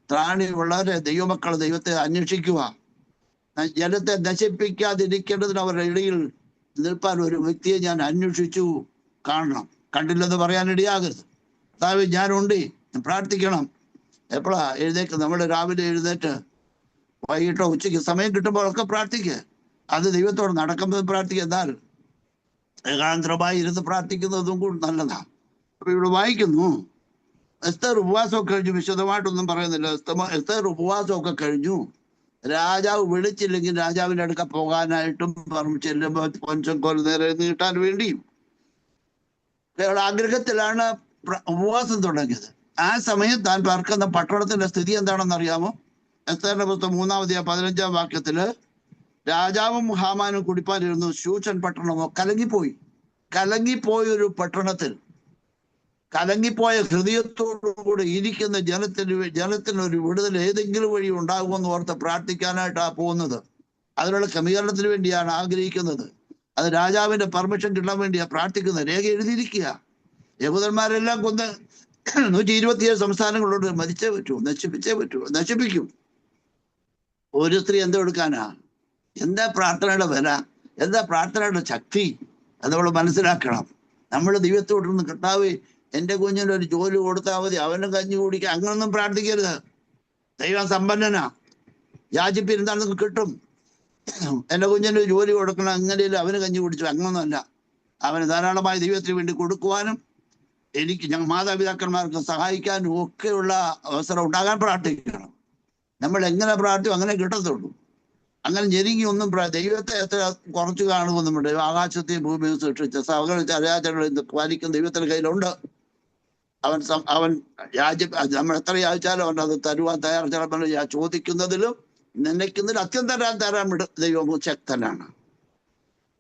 ത്രാണിയുള്ളവരെ ദൈവമക്കൾ ദൈവത്തെ അന്വേഷിക്കുക. ജനത്തെ നശിപ്പിക്കാതിരിക്കേണ്ടതിന് അവരുടെ ഇടയിൽ നിൽപ്പാൻ ഒരു വ്യക്തിയെ ഞാൻ അന്വേഷിച്ചു കാണണം. കണ്ടില്ലെന്ന് പറയാനിടയാകരുത്. അതായത് ഞാനുണ്ട്, പ്രാർത്ഥിക്കണം. എപ്പോഴാ എഴുന്നേക്ക്? നമ്മൾ രാവിലെ എഴുന്നേറ്റ് വൈകിട്ടോ ഉച്ചയ്ക്ക് സമയം കിട്ടുമ്പോഴൊക്കെ പ്രാർത്ഥിക്കുക. അത് ദൈവത്തോട് നടക്കുമ്പോൾ പ്രാർത്ഥിക്കുക. എന്നാൽ ഏകാന്തരമായി ഇരുന്ന് പ്രാർത്ഥിക്കുന്നതും കൂടി നല്ലതാണ്. അപ്പൊ ഇവിടെ വായിക്കുന്നു, എസ്തർ ഉപവാസമൊക്കെ കഴിഞ്ഞു. വിശദമായിട്ടൊന്നും പറയുന്നില്ല. എസ്തർ ഉപവാസമൊക്കെ കഴിഞ്ഞു. രാജാവ് വിളിച്ചില്ലെങ്കിൽ രാജാവിന്റെ അടുക്ക പോകാനായിട്ടും ചെല്ലുമ്പോൾ പൊൻചങ്കോൽ നേരെ നീട്ടാൻ വേണ്ടിയും ആഗ്രഹത്തിലാണ് ഉപവാസം തുടങ്ങിയത്. ആ സമയം താൻ പാർക്കുന്ന പട്ടണത്തിന്റെ സ്ഥിതി എന്താണെന്ന് അറിയാമോ? എസ്തറിന്റെ പുസ്തകം 3-ാം അധ്യായം 15-ാം വാക്യത്തില് രാജാവും ഹാമാനും കുടിപ്പാനിരുന്നു. ശൂഷൻ പട്ടണമോ കലങ്ങിപ്പോയ ഒരു പട്ടണത്തിൽ, കലങ്ങിപ്പോയ ഹൃദയത്തോടുകൂടി ഇരിക്കുന്ന ജനത്തിന് ഒരു വിടുതൽ ഏതെങ്കിലും വഴി ഉണ്ടാകുമെന്ന് ഓർത്ത് പ്രാർത്ഥിക്കാനായിട്ടാണ് പോകുന്നത്. അതിനുള്ള ക്രമീകരണത്തിന് വേണ്ടിയാണ് ആഗ്രഹിക്കുന്നത്. അത് രാജാവിന്റെ പെർമിഷൻ കിട്ടാൻ വേണ്ടിയാണ് പ്രാർത്ഥിക്കുന്നത്. രേഖ എഴുതിയിരിക്കുക. യഹൂദന്മാരെല്ലാം കൊന്ന് 127 സംസ്ഥാനങ്ങളോട് മരിച്ചേ പറ്റൂ, നശിപ്പിച്ചേ പറ്റൂ, നശിപ്പിക്കും. ഒരു സ്ത്രീ എന്തെടുക്കാനാ? എന്താ പ്രാർത്ഥനയുടെ വില? എന്താ പ്രാർത്ഥനയുടെ ശക്തി? അത് നമ്മൾ മനസ്സിലാക്കണം. നമ്മൾ ദൈവത്തോടൊന്ന്, കർത്താവേ എൻ്റെ കുഞ്ഞിനൊരു ജോലി കൊടുത്താൽ മതി, അവന് കഞ്ഞി കുടിക്കുക, അങ്ങനൊന്നും പ്രാർത്ഥിക്കരുത്. ദൈവം സമ്പന്നനാ, യാചിപ്പിരുന്നാലും കിട്ടും. എൻ്റെ കുഞ്ഞിന് ജോലി കൊടുക്കണം, അങ്ങനെയല്ല അവന് കഞ്ഞി കുടിച്ചു, അങ്ങനൊന്നുമല്ല. അവന് ധാരാളമായി ദൈവത്തിന് വേണ്ടി കൊടുക്കുവാനും എനിക്ക് ഞങ്ങൾ മാതാപിതാക്കന്മാർക്ക് സഹായിക്കാനും ഒക്കെയുള്ള അവസരം ഉണ്ടാകാൻ പ്രാർത്ഥിക്കണം. നമ്മൾ എങ്ങനെ പ്രാർത്ഥിക്കും അങ്ങനെ കിട്ടത്തുള്ളൂ. അങ്ങനെ ഞെരുങ്ങി ഒന്നും ദൈവത്തെ എത്ര കുറച്ച് കാണുമെന്നുണ്ട്. ആകാശത്തെയും ഭൂമിയും സൃഷ്ടിച്ച സകല ചരാചരങ്ങളിൽ പാലിക്കുന്ന ദൈവത്തിന്റെ കയ്യിലുണ്ട്. അവൻ രാജ്യം നമ്മൾ എത്ര യാചിച്ചാലും അവൻ അത് തരുവാൻ തയ്യാർ. ചിലപ്പോൾ ചോദിക്കുന്നതിലും നനയ്ക്കുന്നതിലും അത്യന്തം തരാൻ ദൈവം ശക്തനാണ്.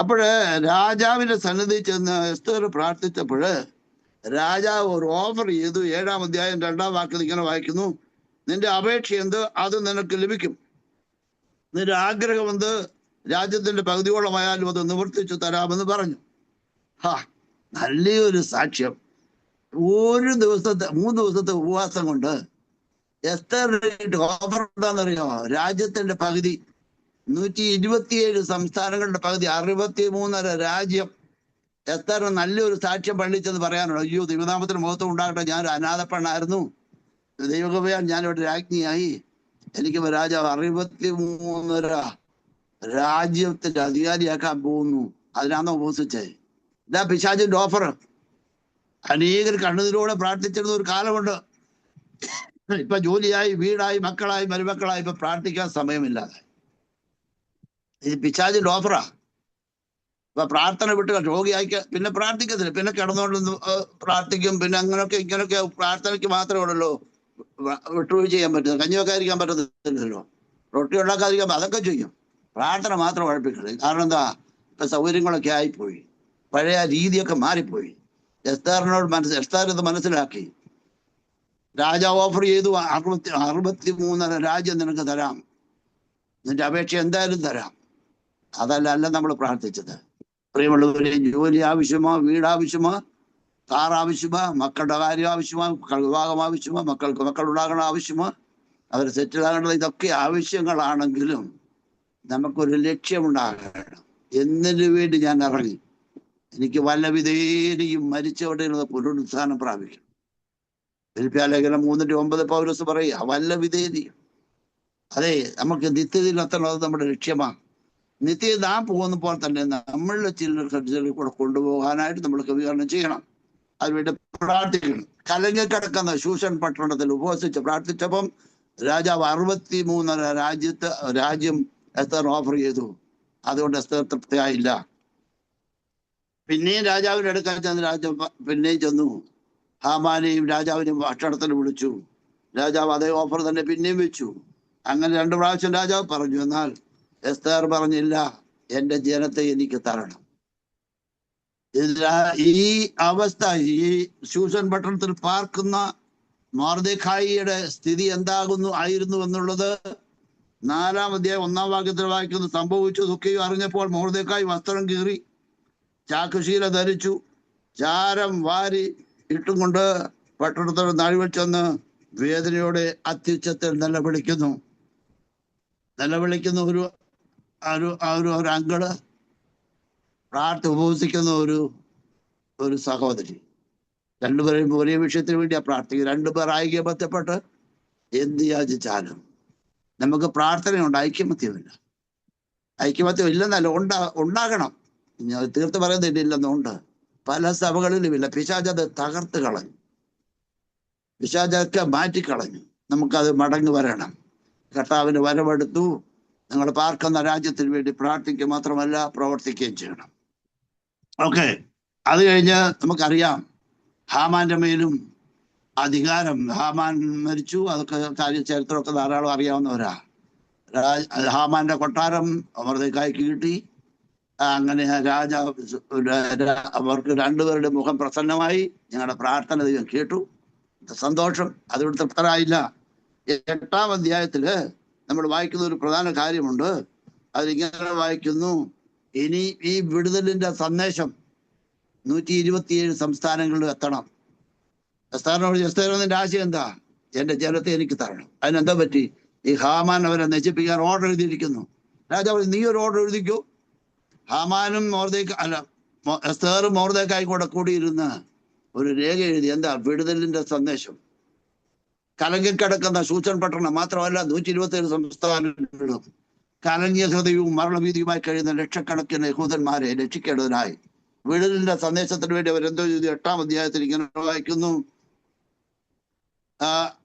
അപ്പോഴ് രാജാവിന്റെ സന്നിധി ചെന്ന് എസ്തേർ പ്രാർത്ഥിച്ചപ്പോഴ് രാജാവ് ഒരു ഓഫർ ചെയ്തു. 7-ാം അധ്യായം 2-ാം വാക്യത്തിൽ ഇങ്ങനെ വായിക്കുന്നു, നിന്റെ അപേക്ഷ എന്ത് അത് നിനക്ക് ലഭിക്കും, നിന്റെ ആഗ്രഹം എന്ത് രാജ്യത്തിന്റെ പകുതിയോളമായാലും അത് നിവർത്തിച്ചു തരാമെന്ന് പറഞ്ഞു. നല്ലൊരു സാക്ഷ്യം. ഒരു ദിവസത്തെ 3 ദിവസത്തെ ഉപവാസം കൊണ്ട് എസ്തേർ ഓഫർ എന്താണെന്നറിയാമോ? രാജ്യത്തിന്റെ പകുതി, 127 സംസ്ഥാനങ്ങളുടെ പകുതി, 63.5 രാജ്യം. എസ്തേർ നല്ലൊരു സാക്ഷ്യം പള്ളിച്ചെന്ന് പറയാനുള്ളൂ. അയ്യോ, ദൈവനാമത്തിന് മഹത്വം ഉണ്ടാകട്ടെ, ഞാൻ ഒരു അനാഥപ്പെണ്ണായിരുന്നു, ദൈവകൃപയാൽ ഞാനിവിടെ രാജ്ഞിയായി, എനിക്ക് രാജാവ് 63.5 രാജ്യത്തിന്റെ അധികാരിയാക്കാൻ പോകുന്നു. അതിനാണോ ഉപസിച്ചേ? ഇതാ പിശാചിന്റെ ഓഫർ. അനേകർ കണ്ണുനീരോടെ പ്രാർത്ഥിച്ചിരുന്ന ഒരു കാലമുണ്ട്. ഇപ്പൊ ജോലിയായി, വീടായി, മക്കളായി, മരുമക്കളായി, ഇപ്പൊ പ്രാർത്ഥിക്കാൻ സമയമില്ലാതെ. ഇത് പിശാചിന്റെ ഓഫറാ. ഇപ്പൊ പ്രാർത്ഥന വിട്ട് രോഗിയായിക്ക പിന്നെ പ്രാർത്ഥിക്കത്തില്ല, പിന്നെ കിടന്നുകൊണ്ട് പ്രാർത്ഥിക്കും, പിന്നെ അങ്ങനെയൊക്കെ ഇങ്ങനെയൊക്കെ പ്രാർത്ഥനയ്ക്ക് മാത്രമേ ഉള്ളല്ലോ വിട്ടുവീഴ്ച ചെയ്യാൻ പറ്റുന്നത്. കഞ്ഞി വെക്കാതിരിക്കാൻ പറ്റത്തില്ലല്ലോ, റൊട്ടി ഉണ്ടാക്കാതിരിക്കാൻ, അതൊക്കെ ചെയ്യും. പ്രാർത്ഥന മാത്രം ഉഴപ്പിക്കരുത്. കാരണം എന്താ, ഇപ്പൊ സൗകര്യങ്ങളൊക്കെ ആയിപ്പോയി, പഴയ രീതിയൊക്കെ മാറിപ്പോയി. എസ്തേർ ഇത് മനസ്സിലാക്കി. രാജാവ് ഓഫർ ചെയ്തു, 63.5 രാജ്യം നിനക്ക് തരാം, നിന്റെ അപേക്ഷ എന്തായാലും തരാം. അതല്ല നമ്മൾ പ്രാർത്ഥിച്ചത്. പ്രിയമുള്ളവരെ, ജോലി ആവശ്യമോ, വീട് ആവശ്യമോ, കാർ ആവശ്യമോ, മക്കളുടെ കാര്യം ആവശ്യമോ, വിവാഹം ആവശ്യമോ, മക്കൾക്ക് മക്കളുണ്ടാകണ ആവശ്യമോ, അവർ സെറ്റിൽ ആകേണ്ടത്, ഇതൊക്കെ ആവശ്യങ്ങളാണെങ്കിലും നമുക്കൊരു ലക്ഷ്യമുണ്ടാകണം. എന്തിനു വേണ്ടി ഞാൻ ഇറങ്ങി? എനിക്ക് വല്ല വിധേനയും മരിച്ചവിടെയുള്ള പുനരുത്ഥാനം പ്രാപിക്കണം. ഫിലിപ്പിയർലേഖനം 3:9 പൗലോസ് പറയുക, വല്ല വിധേനയും. അതെ, നമുക്ക് നിത്യതയിൽ എത്തണം, അത് നമ്മുടെ ലക്ഷ്യമാണ്. നിത്യത നാം പോകുന്നപ്പോൾ തന്നെ നമ്മളുടെ ചിലർ കൂടെ കൊണ്ടുപോകാനായിട്ട് നമ്മൾ ക്രമീകരണം ചെയ്യണം. അതിനുവേണ്ടി പ്രാർത്ഥിക്കണം. കലങ്ങി കിടക്കുന്ന ശൂഷൻ പട്ടണത്തിൽ ഉപവസിച്ച് പ്രാർത്ഥിച്ചപ്പം രാജാവ് 63.5 രാജ്യം എസ്തേർ ഓഫർ ചെയ്തു. അതുകൊണ്ട് എസ്തേർ തൃപ്തിയായില്ല. പിന്നെയും രാജാവിന്റെ അടുക്കൽ ചെന്ന് പിന്നെയും ചെന്നു ഹാമാനെയും രാജാവിനെയും ഭക്ഷണത്തിന് വിളിച്ചു. രാജാവ് അതേ ഓഫർ തന്നെ പിന്നെയും വെച്ചു. അങ്ങനെ 2 പ്രാവശ്യം രാജാവ് പറഞ്ഞു. എന്നാൽ എസ്തേർ പറഞ്ഞില്ല, എന്റെ ജനത്തെ എനിക്ക് തരണം. ഈ അവസ്ഥ, ഈ ശൂഷൻ പട്ടണത്തിൽ പാർക്കുന്ന മൊർദെഖായിയുടെ സ്ഥിതി ആയിരുന്നു എന്നുള്ളത് 4-ാം അധ്യായം 1-ാം വാക്യത്തിൽ വായിക്കുന്നു. സംഭവിച്ചതൊക്കെയും അറിഞ്ഞപ്പോൾ മൊർദെഖായി വസ്ത്രം കീറി ചാക്കുശീല ധരിച്ചു, ചാരം വാരി ഇട്ടും കൊണ്ട് പട്ടണത്തോട് നടുവിൽ ചെന്ന് വേദനയോടെ അത്യുച്ചത്തിൽ നിലവിളിക്കുന്നു. ഒരു അങ്കിള്, ഉപവസിക്കുന്ന ഒരു സഹോദരി, 2 പേരും ഒരേ വിഷയത്തിന് വേണ്ടിയാ പ്രാർത്ഥിക്കുക. 2 പേർ ഐക്യബന്ധപ്പെട്ട് എന്ത് യാചിച്ചാലും നമുക്ക് പ്രാർത്ഥനയുണ്ട്, ഐക്യമത്യമില്ല. ഐക്യമത്യം ഇല്ലെന്നല്ല, ഉണ്ടാകണം. ഞാൻ തീർത്ത് പറയുന്നില്ലെന്നുണ്ട്. പല സഭകളിലുമില്ല. പിശാചത് തകർത്ത് കളഞ്ഞു, പിശാചൊക്കെ മാറ്റിക്കളഞ്ഞു. നമുക്കത് മടങ്ങി വരണം. കർത്താവിന് വരവെടുത്തു. നിങ്ങൾ പാർക്കുന്ന രാജ്യത്തിന് വേണ്ടി പ്രാർത്ഥിക്കുക മാത്രമല്ല, പ്രവർത്തിക്കുകയും ചെയ്യണം. ഓക്കെ, അത് കഴിഞ്ഞ് നമുക്കറിയാം ഹാമാന്റെ മേലും അധികാരം. ഹാമാൻ മരിച്ചു, അതൊക്കെ ചരിത്രമൊക്കെ ധാരാളം അറിയാവുന്നവരാ. ഹാമാന്റെ കൊട്ടാരം മൊർദെഖായിക്ക് കിട്ടി. അങ്ങനെ രാജാവ് അവർക്ക് 2 പേരുടെ മുഖം പ്രസന്നമായി. ഞങ്ങളുടെ പ്രാർത്ഥന ദൈവം കേട്ടു, സന്തോഷം. അതിവിടെ തൃപ്തരായില്ല. 8-ാം അധ്യായത്തില് നമ്മൾ വായിക്കുന്ന ഒരു പ്രധാന കാര്യമുണ്ട്. അതിലിങ്ങനെ വായിക്കുന്നു, ഇനി ഈ വിടുതലിന്റെ സന്ദേശം 127 സംസ്ഥാനങ്ങളിൽ എത്തണം. എസ്തേറിന്റെ ആശയം എന്താ? എന്റെ ജനത്തെ എനിക്ക് തരണം. അതിനെന്താ പറ്റി? ഈ ഹാമാൻ അവരെ നശിപ്പിക്കാൻ ഓർഡർ എഴുതിയിരിക്കുന്നു. രാജാവ്, നീ ഒരു ഓർഡർ എഴുതിക്കോ. ഹാമാനും എസ്തേറും മൊർദെഖായി കൂടിയിരുന്ന് ഒരു രേഖ എഴുതി. എന്താ? വിടുതലിന്റെ സന്ദേശം. കലങ്ങിക്കിടക്കുന്ന ശൂഷൻ പട്ടണം മാത്രമല്ല, 127 സംസ്ഥാനങ്ങളിലും കലങ്ങിയ ഹൃദയവും മരണഭീതിയുമായി കഴിയുന്ന ലക്ഷക്കണക്കിന് യഹൂദന്മാരെ രക്ഷിക്കേണ്ടതിനായി വിടുതലിന്റെ സന്ദേശത്തിന് വേണ്ടി അവരെന്തോ ചെയ്തു? 8-ാം അധ്യായത്തിൽ ഇങ്ങനെ വായിക്കുന്നു,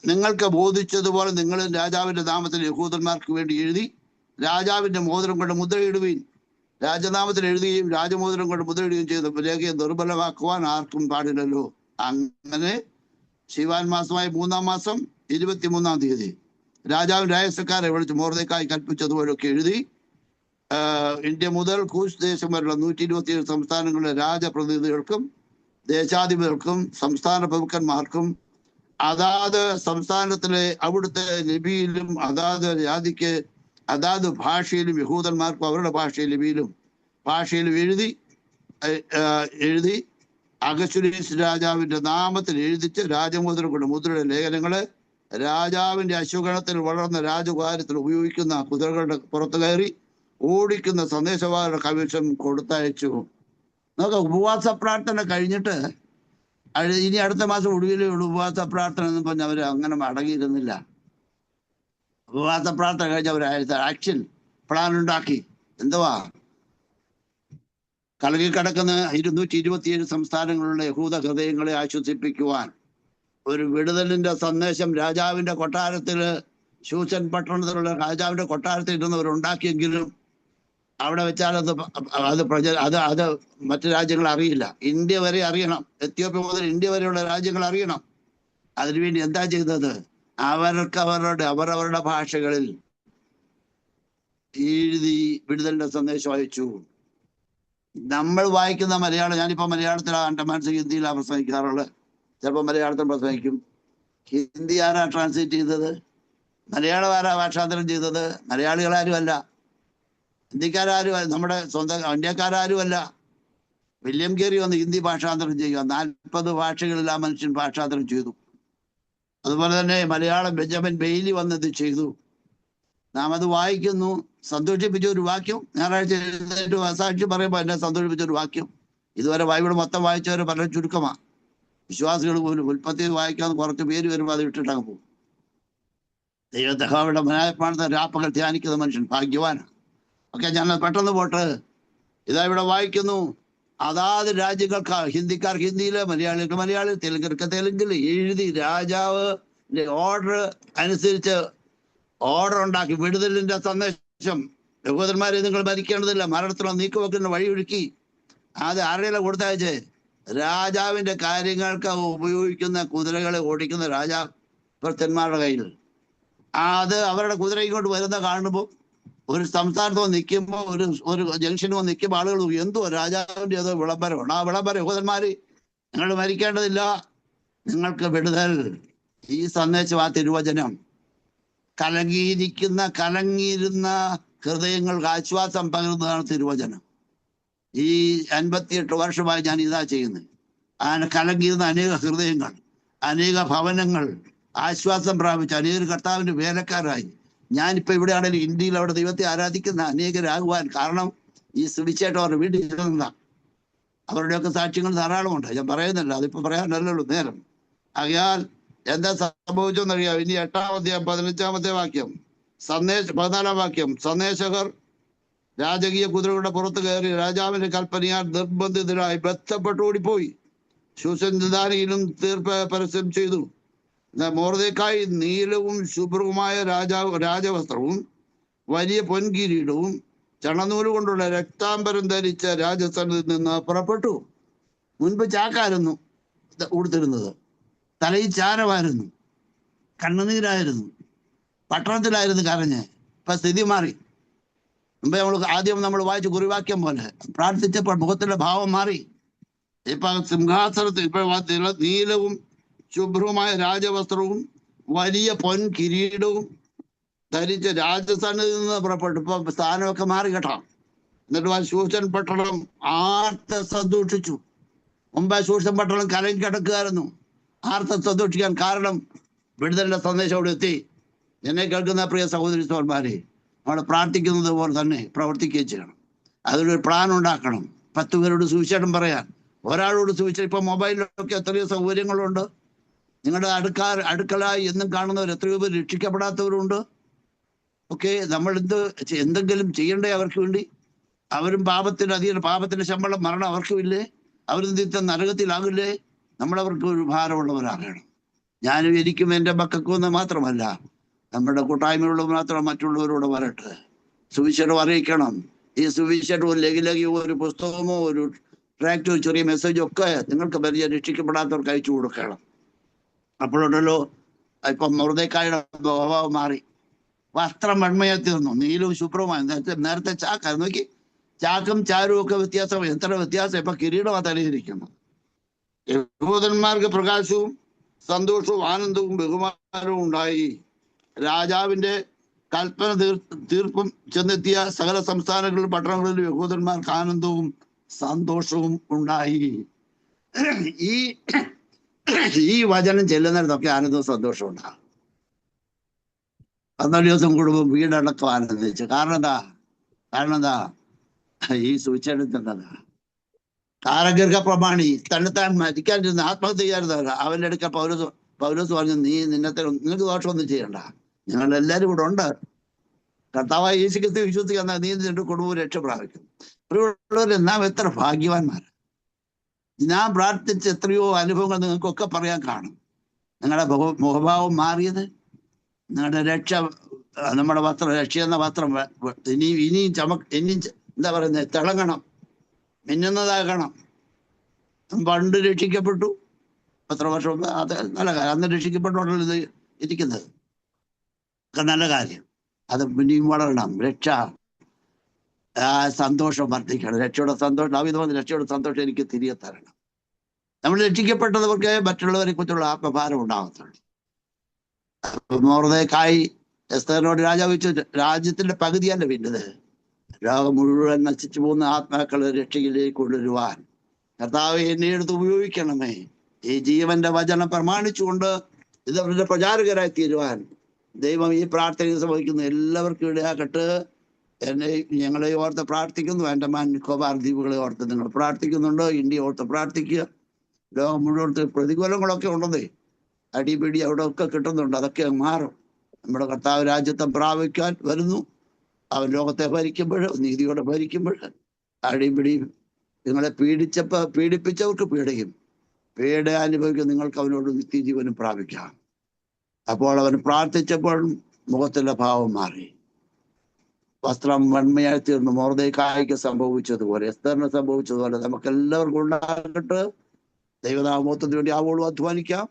നിങ്ങൾക്ക് ബോധിച്ചതുപോലെ നിങ്ങൾ രാജാവിന്റെ നാമത്തിൽ യഹൂദന്മാർക്ക് വേണ്ടി എഴുതി രാജാവിന്റെ മോതിരം കൊണ്ട് മുദ്രയിടുകയും രാജനാമത്തിൽ എഴുതുകയും രാജമോതിരം കൊണ്ട് മുദ്രയിടുകയും ചെയ്ത രേഖയെ ദുർബലമാക്കുവാൻ ആർക്കും പാടില്ലല്ലോ. അങ്ങനെ ശിവാൻ മാസമായ 3-ാം മാസം 23-ാം തീയതി രാജാവിൻ രായസക്കാരെ വിളിച്ച് മൊർദെഖായി കൽപ്പിച്ചതുപോലൊക്കെ എഴുതി ഇന്ത്യ മുതൽ കൂശ് ദേശം വരെയുള്ള 127 സംസ്ഥാനങ്ങളിലെ രാജപ്രതിനിധികൾക്കും ദേശാധിപതികൾക്കും സംസ്ഥാന പ്രമുഖന്മാർക്കും അതാത് സംസ്ഥാനത്തിലെ അവിടുത്തെ ലിപിയിലും അതാത് ജാതിക്ക് അതാത് ഭാഷയിലും യഹൂദന്മാർക്കും അവരുടെ ലിപിയിലും ഭാഷയിലും എഴുതി അഗസ്വരീസ് രാജാവിന്റെ നാമത്തിൽ എഴുതിച്ച് രാജമുദ്ര കൊണ്ട് മുദ്രയുടെ ലേഖനങ്ങള് രാജാവിന്റെ അശ്വഗണത്തിൽ വളർന്ന രാജകാര്യത്തിൽ ഉപയോഗിക്കുന്ന കുതിരകളുടെ പുറത്തു കയറി ഓടിക്കുന്ന സന്ദേശവാഹകരുടെ കൈവശം കൊടുത്തയച്ചു. നമുക്ക് ഉപവാസ പ്രാർത്ഥന കഴിഞ്ഞിട്ട് ഇനി അടുത്ത മാസം ഒടുവിലേ ഉള്ളൂ ഉപവാസ പ്രാർത്ഥന എന്ന് പറഞ്ഞ് അവർ അങ്ങനെ അടങ്ങിയിരുന്നില്ല. ഉപവാസ പ്രാർത്ഥന കഴിഞ്ഞ് അവർ ആക്ഷൻ പ്ലാൻ ഉണ്ടാക്കി. എന്തുവാ? കലകി കിടക്കുന്ന 227 സംസ്ഥാനങ്ങളിലുള്ള യഹൂദ ഹൃദയങ്ങളെ ആശ്വസിപ്പിക്കുവാൻ ഒരു വിടുതലിന്റെ സന്ദേശം രാജാവിന്റെ കൊട്ടാരത്തില് ശൂശൻ പട്ടണത്തിലുള്ള രാജാവിന്റെ കൊട്ടാരത്തിൽ ഇരുന്നവരുണ്ടാക്കിയെങ്കിലും അവിടെ വെച്ചാൽ അത് മറ്റു രാജ്യങ്ങൾ അറിയില്ല. ഇന്ത്യ വരെ അറിയണം, എത്യോപ്യ മുതൽ ഇന്ത്യ വരെയുള്ള രാജ്യങ്ങൾ അറിയണം. അതിനുവേണ്ടി എന്താ ചെയ്തത്? അവരവരുടെ ഭാഷകളിൽ എഴുതി വിടുതലിന്റെ സന്ദേശം അയച്ചു. നമ്മൾ വായിക്കുന്ന മലയാളം, ഞാനിപ്പോ മലയാളത്തിലാണ് അണ്ടമാൻസ് ഹിന്ദിയിലാണ് പ്രസംഗിക്കാറുള്ളത്. ചിലപ്പോൾ മലയാളത്തിൽ പ്രസംഗിക്കും. ഹിന്ദി ആരാ ട്രാൻസ്ലേറ്റ് ചെയ്തത്? മലയാളം ആരാ ഭാഷാന്തരം ചെയ്തത്? മലയാളികളാരുമല്ല, ഹിന്ദിക്കാരും നമ്മുടെ സ്വന്തം ഇന്ത്യക്കാരുമല്ല. വില്യം കേറി വന്ന് ഹിന്ദി ഭാഷാന്തരം ചെയ്യുക. 40 ഭാഷകളിൽ ആ മനുഷ്യൻ ഭാഷാന്തരം ചെയ്തു. അതുപോലെ തന്നെ മലയാളം ബെഞ്ചമിൻ ബെയ്ലി വന്നത് ചെയ്തു. നാം അത് വായിക്കുന്നു. സന്തോഷിപ്പിച്ച ഒരു വാക്യം, ഞായറാഴ്ച എഴുന്നേറ്റ് സാക്ഷി പറയുമ്പോൾ എന്നെ സന്തോഷിപ്പിച്ച ഒരു വാക്യം. ഇതുവരെ ബൈബിൾ മൊത്തം വായിച്ചവരെ വളരെ ചുരുക്കമാണ്. വിശ്വാസികൾ പോലും ഉൽപ്പത്തി വായിക്കാന്ന് കുറച്ച് പേര് വരുമ്പോൾ അത് ഇട്ടിട്ടങ്ങ് പോകും. ദൈവത്തെ അവിടെ മനായപ്പാണത്തെ രാപ്പകൽ ധ്യാനിക്കുന്ന മനുഷ്യൻ ഭാഗ്യവാനാണ്. ഓക്കെ, ഞാൻ പെട്ടെന്ന് പോട്ട്. ഇതാ ഇവിടെ വായിക്കുന്നു. അതാത് രാജ്യങ്ങൾക്ക് ഹിന്ദിക്കാർക്ക് ഹിന്ദിയില്, മലയാളികൾക്ക് മലയാളി, തെലുങ്കർക്ക് തെലുങ്കിൽ എഴുതി രാജാവിന്റെ ഓർഡർ അനുസരിച്ച് ഓർഡർ ഉണ്ടാക്കി വിടുതലിന്റെ സന്ദേശം. യഹൂദന്മാരെ നിങ്ങൾ ഭരിക്കേണ്ടതില്ല, മരണത്തിനോ നീക്കുവെക്കുന്ന വഴിയൊഴുക്കി അത് ആരുടെയല്ല കൊടുത്തയച്ച് രാജാവിന്റെ കാര്യങ്ങൾക്ക് ഉപയോഗിക്കുന്ന കുതിരകളെ ഓടിക്കുന്ന രാജാഭൃത്യന്മാരുടെ കയ്യിൽ. അത് അവരുടെ കുതിര ഇങ്ങോട്ട് വരുന്ന കാണുമ്പോൾ ഒരു സംസ്ഥാനത്തോ നിൽക്കുമ്പോൾ ഒരു ജംഗ്ഷനോ നിൽക്കുമ്പോൾ ആളുകൾ എന്തോ രാജാവിന്റെ ഏതോ വിളംബരമാണ്. ആ വിളംബരം യഹൂദന്മാര് നിങ്ങൾ മരിക്കേണ്ടതില്ല, നിങ്ങൾക്ക് വിടുതൽ. ഈ സന്ദേശം, ആ തിരുവചനം കലങ്ങിയിരുന്ന ഹൃദയങ്ങൾക്ക് ആശ്വാസം പകരുന്നതാണ് തിരുവചനം. ഈ 58 വർഷമായി ഞാൻ ഇതാ ചെയ്യുന്നത്. കലങ്ങിയിരുന്ന അനേക ഹൃദയങ്ങൾ, അനേക ഭവനങ്ങൾ ആശ്വാസം പ്രാപിച്ച അനേക കർത്താവിന്റെ വേലക്കാരായി. ഞാനിപ്പോ ഇവിടെയാണെങ്കിലും ഇന്ത്യയിൽ അവിടെ ദൈവത്തെ ആരാധിക്കുന്ന അനേകരാകുവാൻ കാരണം ഈ സുവിശേഷം അവരുടെ വീട്ടിൽ ഇരുന്നതാണ്. അവരുടെയൊക്കെ സാക്ഷ്യങ്ങൾ ധാരാളമുണ്ട്. ഞാൻ പറയുന്നില്ല, അതിപ്പോ പറയാനല്ലല്ലോ നേരം. ആകയാൽ എന്താ സംഭവിച്ചെന്നറിയാം. ഇനി 8-ാം അധ്യായം 15-ാമത്തെ വാക്യം, 14-ാം വാക്യം, സന്ദേശകർ രാജകീയ കുതിരകളുടെ പുറത്ത് കയറി രാജാവിന്റെ കൽപ്പനയാൽ നിർബന്ധിതരായി ബന്ധപ്പെട്ട് ഓടിപ്പോയി ശൂശൻ നിദാനിയിലും തീർപ്പ് പരസ്യം ചെയ്തു. മൊർദെഖായി നീലവും ശുഭ്രവുമായ രാജവസ്ത്രവും വലിയ പൊൻകിരീടവും ചണനൂല് കൊണ്ടുള്ള രക്താംബരം ധരിച്ച രാജസ്ഥാനത്തിൽ നിന്ന് പുറപ്പെട്ടു. മുൻപ് ചാക്കായിരുന്നു ഉടുത്തിരുന്നത്, തലയിൽ ചാരമായിരുന്നു, കണ്ണുനീരായിരുന്നു, പട്ടണത്തിലായിരുന്നു കരഞ്ഞ്. ഇപ്പൊ സ്ഥിതി മാറി. മുമ്പേ ആദ്യം നമ്മൾ വായിച്ച കുറിവാക്യം പോലെ പ്രാർത്ഥിച്ചപ്പോൾ മുഖത്തിന്റെ ഭാവം മാറി. ഇപ്പൊ സിംഹാസനത്തിൽ ഇപ്പൊ നീലവും ശുഭ്രവുമായ രാജവസ്ത്രവും വലിയ പൊൻ കിരീടവും ധരിച്ച രാജസ്ഥാനിൽ നിന്ന് പുറപ്പെട്ടു. ഇപ്പൊ സ്ഥാനമൊക്കെ മാറി കേട്ടോ. എന്നിട്ട് ശൂശൻ പട്ടണം ആർത്ത സന്തോഷിച്ചു. മുമ്പേ ശൂശൻ പട്ടണം കലങ്ങി കിടക്കുകയായിരുന്നു. ആർത്ത സന്തോഷിക്കാൻ കാരണം വിടുതലിന്റെ സന്ദേശം അവിടെ എത്തി. എന്നെ കേൾക്കുന്ന പ്രിയ സഹോദരി സഹോദരന്മാരെ, നമ്മൾ പ്രാർത്ഥിക്കുന്നത് പോലെ തന്നെ പ്രവർത്തിക്കുകയും ചെയ്യണം. അതിലൊരു പ്ലാൻ ഉണ്ടാക്കണം. 10 പേരോട് സുവിശേഷം പറയാൻ, ഒരാളോട് സുവിശേഷം. ഇപ്പൊ മൊബൈലിലൊക്കെ എത്രയോ സൗകര്യങ്ങളുണ്ട്. നിങ്ങളുടെ അടുക്കളായി എന്നും കാണുന്നവർ എത്രയോ പേര് രക്ഷിക്കപ്പെടാത്തവരുണ്ട്. ഓക്കെ, നമ്മൾ എന്തെങ്കിലും ചെയ്യണ്ടേ അവർക്ക് വേണ്ടി? അവരും പാപത്തിന്റെ ശമ്പളം മരണം അവർക്കുമില്ലേ? അവർ നിത്യം നരകത്തിലാകില്ലേ? നമ്മളവർക്ക് ഒരു ഭാരമുള്ളവരാകണം. ഞാനും എനിക്കും എൻ്റെ മക്കൾക്കും എന്ന് മാത്രമല്ല, നമ്മുടെ കൂട്ടായ്മയുള്ള മാത്രം മറ്റുള്ളവരോട് പറയട്ടെ, സുവിശേഷം അറിയിക്കണം. ഈ സുവിശേഷം ഒരു ലഘുലഘു ഒരു പുസ്തകമോ ഒരു ട്രാക്റ്റോ ചെറിയ മെസ്സേജോ ഒക്കെ നിങ്ങൾക്ക് പരിചയം രക്ഷിക്കപ്പെടാത്തവർക്ക് അയച്ചു കൊടുക്കണം. അപ്പോഴുണ്ടല്ലോ ഇപ്പം മൊർദെഖായിയുടെ സ്വഭാവം മാറി, വസ്ത്രം വെണ്മയായി തീർന്നു, നീലവും ശുഭ്രവുമായി. നേരത്തെ ചാക്കായിരുന്നു. നോക്കി, ചാക്കും ചാരും ഒക്കെ വ്യത്യാസം, എത്ര വ്യത്യാസം! ഇപ്പൊ കിരീടമാ തലയിരിക്കുന്നു. യഹൂദന്മാർക്ക് പ്രകാശവും സന്തോഷവും ആനന്ദവും ബഹുമാനവും ഉണ്ടായി. രാജാവിന്റെ കൽപ്പന തീർപ്പും ചെന്നെത്തിയ സകല സംസ്ഥാനങ്ങളിലും പട്ടണങ്ങളിലും യഹൂദന്മാർക്ക് ആനന്ദവും സന്തോഷവും ഉണ്ടായി. ഈ ഈ വചനം ചെല്ലുന്നിടത്തൊക്കെ ആനന്ദവും സന്തോഷവും ഉണ്ടാകും. 14 ദിവസം കൂടുമ്പോൾ വീടടക്കം ആനന്ദിച്ചു. കാരണം എന്താ? ഈ സൂചനത്തിൻ്റെതാ. കാരഗൃഹ പ്രമാണി തന്നെത്താൻ മരിക്കാനിരുന്ന ആത്മഹത്യ ചെയ്യാറുണ്ട്. അവന്റെ അടുക്ക പൗലോസ് പറഞ്ഞു, നിനക്ക് ദോഷമൊന്നും ചെയ്യണ്ട, ഞങ്ങളെല്ലാരും ഇവിടെ ഉണ്ട്. കർത്താവായ യേശുക്രിസ്തു വിശ്വസിക്കുന്ന നീ നിന്റെ കുടുംബം രക്ഷ പ്രാപിക്കും. പ്രിയമുള്ളവരെ, നാം എത്ര ഭാഗ്യവാന്മാർ! ഞാൻ പ്രാർത്ഥിച്ച എത്രയോ അനുഭവങ്ങൾ നിങ്ങൾക്കൊക്കെ പറയാൻ കാണും. നിങ്ങളുടെ മുഖഭാവം മാറിയത്, നിങ്ങളുടെ രക്ഷ, നമ്മുടെ വസ്ത്രം, രക്ഷ എന്ന വസ്ത്രം ഇനിയും എന്താ പറയുന്നത്, തിളങ്ങണം, മിന്നുന്നതാകണം. പണ്ട് രക്ഷിക്കപ്പെട്ടു, എത്ര വർഷം, അത് നല്ല കാര്യം. അന്ന് രക്ഷിക്കപ്പെട്ടോണ്ടല്ലോ ഇത് ഇരിക്കുന്നത്, നല്ല കാര്യം. അത് പിന്നെയും വളരണം. രക്ഷ, സന്തോഷം വർദ്ധിക്കണം. രക്ഷയുടെ സന്തോഷം, അവിധമായ രക്ഷയുടെ സന്തോഷം എനിക്ക് തിരികെ തരണം. നമ്മൾ രക്ഷിക്കപ്പെട്ടവർക്ക് മറ്റുള്ളവരെ കുറിച്ചുള്ള ആത്മഭാരം ഉണ്ടാകത്തുള്ളൂ. മൊർദെഖായി എസ്തേറിനോട് രാജാവ് ചോദിച്ചു, രാജ്യത്തിന്റെ പകുതിയല്ല പിന്നത്, ലോകം മുഴുവൻ നശിച്ചു പോകുന്ന ആത്മാക്കളെ രക്ഷയിലേക്ക് കൊണ്ടുവരുവാൻ കർത്താവ് എന്നെ എടുത്ത് ഉപയോഗിക്കണമേ. ഈ ജീവന്റെ വചനം പ്രമാണിച്ചുകൊണ്ട് ഇത് അവരുടെ പ്രചാരകരായി തീരുവാൻ ദൈവം ഈ പ്രാർത്ഥന സംഭവിക്കുന്നു. എല്ലാവർക്കും ഇടയാക്കട്ടെ. ഞങ്ങളെ ഓർത്ത് പ്രാർത്ഥിക്കുന്നു. ആൻഡമാൻ നിക്കോബാർ ദ്വീപുകളെ ഓർത്ത് നിങ്ങൾ പ്രാർത്ഥിക്കുന്നുണ്ട്. ഇന്ത്യ ഓർത്ത് പ്രാർത്ഥിക്കുക. ലോകം മുഴുവൻ പ്രതികൂലങ്ങളൊക്കെ ഉണ്ടെന്നേ, അടിപിടി അവിടെ ഒക്കെ കിട്ടുന്നുണ്ട്. അതൊക്കെ മാറും. നമ്മുടെ കർത്താവ് രാജ്യത്തെ പ്രാപിക്കാൻ വരുന്നു. അവൻ ലോകത്തെ ഭരിക്കുമ്പോൾ, നീതിയോടെ ഭരിക്കുമ്പോൾ, അടിപിടി നിങ്ങളെ പീഡിപ്പിച്ചവർക്ക് പീഡയും പീഡ അനുഭവിക്കും. നിങ്ങൾക്ക് അവനോട് നിത്യജീവനും പ്രാപിക്കാം. അപ്പോൾ അവൻ പ്രാർത്ഥിച്ചപ്പോൾ മുഖത്തിന്റെ ഭാവം മാറി, വസ്ത്രം വെണ്മയായി തീർന്നു. മൊർദെഖായിക്ക് സംഭവിച്ചതുപോലെ, എസ്തറിന് സംഭവിച്ചതുപോലെ നമുക്ക് എല്ലാവർക്കും ഉണ്ടാകട്ടെ. ദൈവനാമത്തിന് വേണ്ടി ആവോളം അധ്വാനിക്കാം.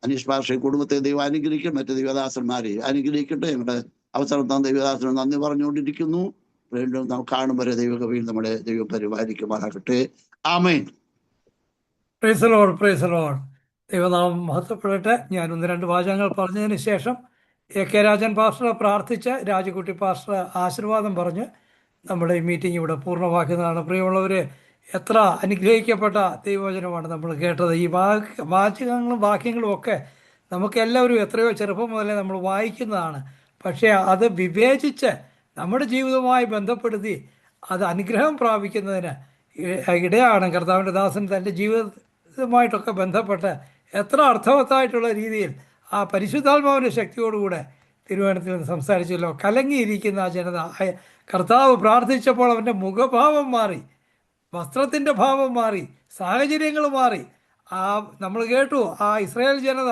അനീഷ് ഭാഷ കുടുംബത്തെ ദൈവം അനുഗ്രഹിക്കും. മറ്റു ദൈവദാസന്മാരെ അനുഗ്രഹിക്കട്ടെ. ഞങ്ങളുടെ അവസരം തന്ന ദൈവദാസന് നന്ദി പറഞ്ഞുകൊണ്ടിരിക്കുന്നു. വീണ്ടും നാം കാണും വരെ ദൈവകവിയിൽ നമ്മുടെ ദൈവം പരിപാലിക്കുമാറാകട്ടെ. ആമേൻ. Praise the lord, praise the lord. ദൈവനാമം മഹത്വപ്പെടട്ടെ. ഞാൻ 1-2 വാചകങ്ങൾ പറഞ്ഞതിന് ശേഷം AK രാജൻ പാസ്റ്റർ പ്രാർത്ഥിച്ച് രാജകുട്ടി പാസ്റ്റർ ആശീർവാദം പറഞ്ഞ് നമ്മുടെ ഈ മീറ്റിംഗ് ഇവിടെ പൂർണ്ണമാക്കുന്നതാണ്. പ്രിയമുള്ളവരെ, എത്ര അനുഗ്രഹിക്കപ്പെട്ട ദൈവവചനമാണ് നമ്മൾ കേട്ടത്. ഈ വാചകങ്ങളും വാക്യങ്ങളും ഒക്കെ നമുക്കെല്ലാവരും എത്രയോ ചെറുപ്പം മുതലേ നമ്മൾ വായിക്കുന്നതാണ്. പക്ഷേ അത് വിവേചിച്ച് നമ്മുടെ ജീവിതവുമായി ബന്ധപ്പെടുത്തി അത് അനുഗ്രഹം പ്രാപിക്കുന്നതിന് ഇടയാണ് കർത്താവിൻ്റെ ദാസൻ തൻ്റെ ജീവിതവുമായിട്ടൊക്കെ ബന്ധപ്പെട്ട് എത്ര അർത്ഥവത്തായിട്ടുള്ള രീതിയിൽ ആ പരിശുദ്ധാത്മാവിൻ്റെ ശക്തിയോടുകൂടെ തിരുവനന്തപുരത്തിൽ നിന്ന് സംസാരിച്ചല്ലോ. കലങ്ങിയിരിക്കുന്ന ആ ജനത, കർത്താവ് പ്രാർത്ഥിച്ചപ്പോൾ അവൻ്റെ മുഖഭാവം മാറി, വസ്ത്രത്തിൻ്റെ ഭാവം മാറി, സാഹചര്യങ്ങൾ മാറി. നമ്മൾ കേട്ടു, ആ ഇസ്രായേൽ ജനത,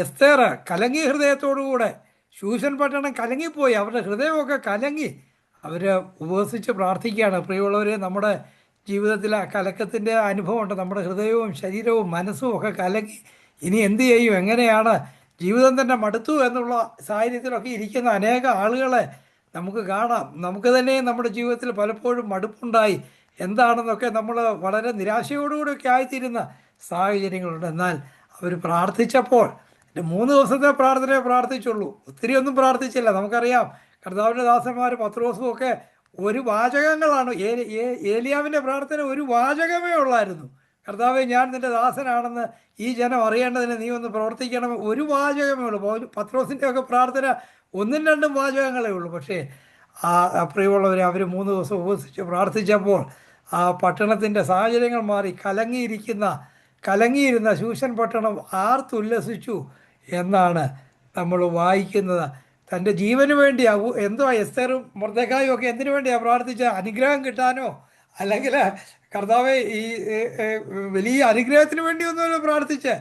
എസ്തേർ കലങ്ങിയ ഹൃദയത്തോടുകൂടെ, ശൂശൻ പട്ടണം കലങ്ങിപ്പോയി, അവരുടെ ഹൃദയമൊക്കെ കലങ്ങി. അവർ ഉപവസിച്ച് പ്രാർത്ഥിക്കുകയാണ്. പ്രിയമുള്ളവരെ, നമ്മുടെ ജീവിതത്തിൽ ആ കലക്കത്തിൻ്റെ അനുഭവമുണ്ട്. നമ്മുടെ ഹൃദയവും ശരീരവും മനസ്സും ഒക്കെ കലങ്ങി ഇനി എന്തു ചെയ്യും, എങ്ങനെയാണ്, ജീവിതം തന്നെ മടുത്തു എന്നുള്ള സാഹചര്യത്തിലൊക്കെ ഇരിക്കുന്ന അനേക ആളുകളെ നമുക്ക് കാണാം. നമുക്ക് തന്നെ നമ്മുടെ ജീവിതത്തിൽ പലപ്പോഴും മടുപ്പുണ്ടായി എന്താണെന്നൊക്കെ നമ്മൾ വളരെ നിരാശയോടുകൂടിയൊക്കെ ആയിത്തീരുന്ന സാഹചര്യങ്ങളുണ്ട്. എന്നാൽ അവർ പ്രാർത്ഥിച്ചപ്പോൾ 3 ദിവസത്തെ പ്രാർത്ഥനയെ പ്രാർത്ഥിച്ചുള്ളൂ, ഒത്തിരി ഒന്നും പ്രാർത്ഥിച്ചില്ല. നമുക്കറിയാം കർത്താവിൻ്റെ ദാസന്മാർ പത്രോസും ഒക്കെ ഒരു വാചകങ്ങളാണ്. ഏലിയാവിൻ്റെ പ്രാർത്ഥന ഒരു വാചകമേ ഉള്ളായിരുന്നു. കർത്താവേ, ഞാൻ നിൻ്റെ ദാസനാണെന്ന് ഈ ജനം അറിയേണ്ടതിന് നീ ഒന്ന് പ്രവർത്തിക്കണം. ഒരു വാചകമേ ഉള്ളൂ. പത്രോസിൻ്റെ ഒക്കെ പ്രാർത്ഥന 1-2 വാചകങ്ങളേ ഉള്ളൂ. പക്ഷേ പ്രിയമുള്ളവരെ, അവർ 3 ദിവസം ഉപവസിച്ച് പ്രാർത്ഥിച്ചപ്പോൾ ആ പട്ടണത്തിൻ്റെ സാഹചര്യങ്ങൾ മാറി. കലങ്ങിയിരുന്ന ശൂശൻ പട്ടണം ആർത്തുല്ലസിച്ചു എന്നാണ് നമ്മൾ വായിക്കുന്നത്. തൻ്റെ ജീവന് വേണ്ടിയാ എന്തോ എസ്തേറും മൊർദെഖായും ഒക്കെ എന്തിനു വേണ്ടിയാണ് പ്രാർത്ഥിച്ച? അനുഗ്രഹം കിട്ടാനോ അല്ലെങ്കിൽ കർത്താവെ ഈ വലിയ അനുഗ്രഹത്തിന് വേണ്ടിയൊന്നുമല്ല പ്രാർത്ഥിച്ച്,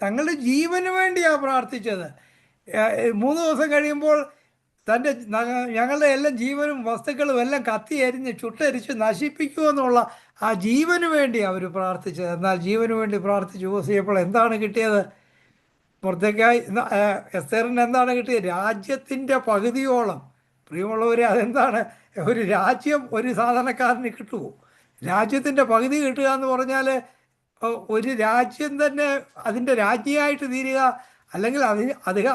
തങ്ങളുടെ ജീവന് വേണ്ടിയാണ് പ്രാർത്ഥിച്ചത്. 3 ദിവസം കഴിയുമ്പോൾ തൻ്റെ ഞങ്ങളുടെ എല്ലാം ജീവനും വസ്തുക്കളും എല്ലാം കത്തി എരിഞ്ഞ് ചുട്ടരിച്ച് നശിപ്പിക്കുമെന്നുള്ള ആ ജീവന് വേണ്ടി അവർ പ്രാർത്ഥിച്ചത്. എന്നാൽ ജീവന് വേണ്ടി പ്രാർത്ഥിച്ച് ഉപസിച്ചപ്പോൾ എന്താണ് കിട്ടിയത്? മൊർദെഖായി എസ്തേറിന് എന്താണ് കിട്ടിയത്? രാജ്യത്തിൻ്റെ പകുതിയോളം. പ്രിയമുള്ളവരെ, അതെന്താണ്? ഒരു രാജ്യം ഒരു സാധാരണക്കാരന് കിട്ടുമോ? രാജ്യത്തിൻ്റെ പകുതി കിട്ടുക എന്ന് പറഞ്ഞാൽ ഒരു രാജ്യം തന്നെ അതിൻ്റെ രാജ്ഞിയായിട്ട് തീരുക, അല്ലെങ്കിൽ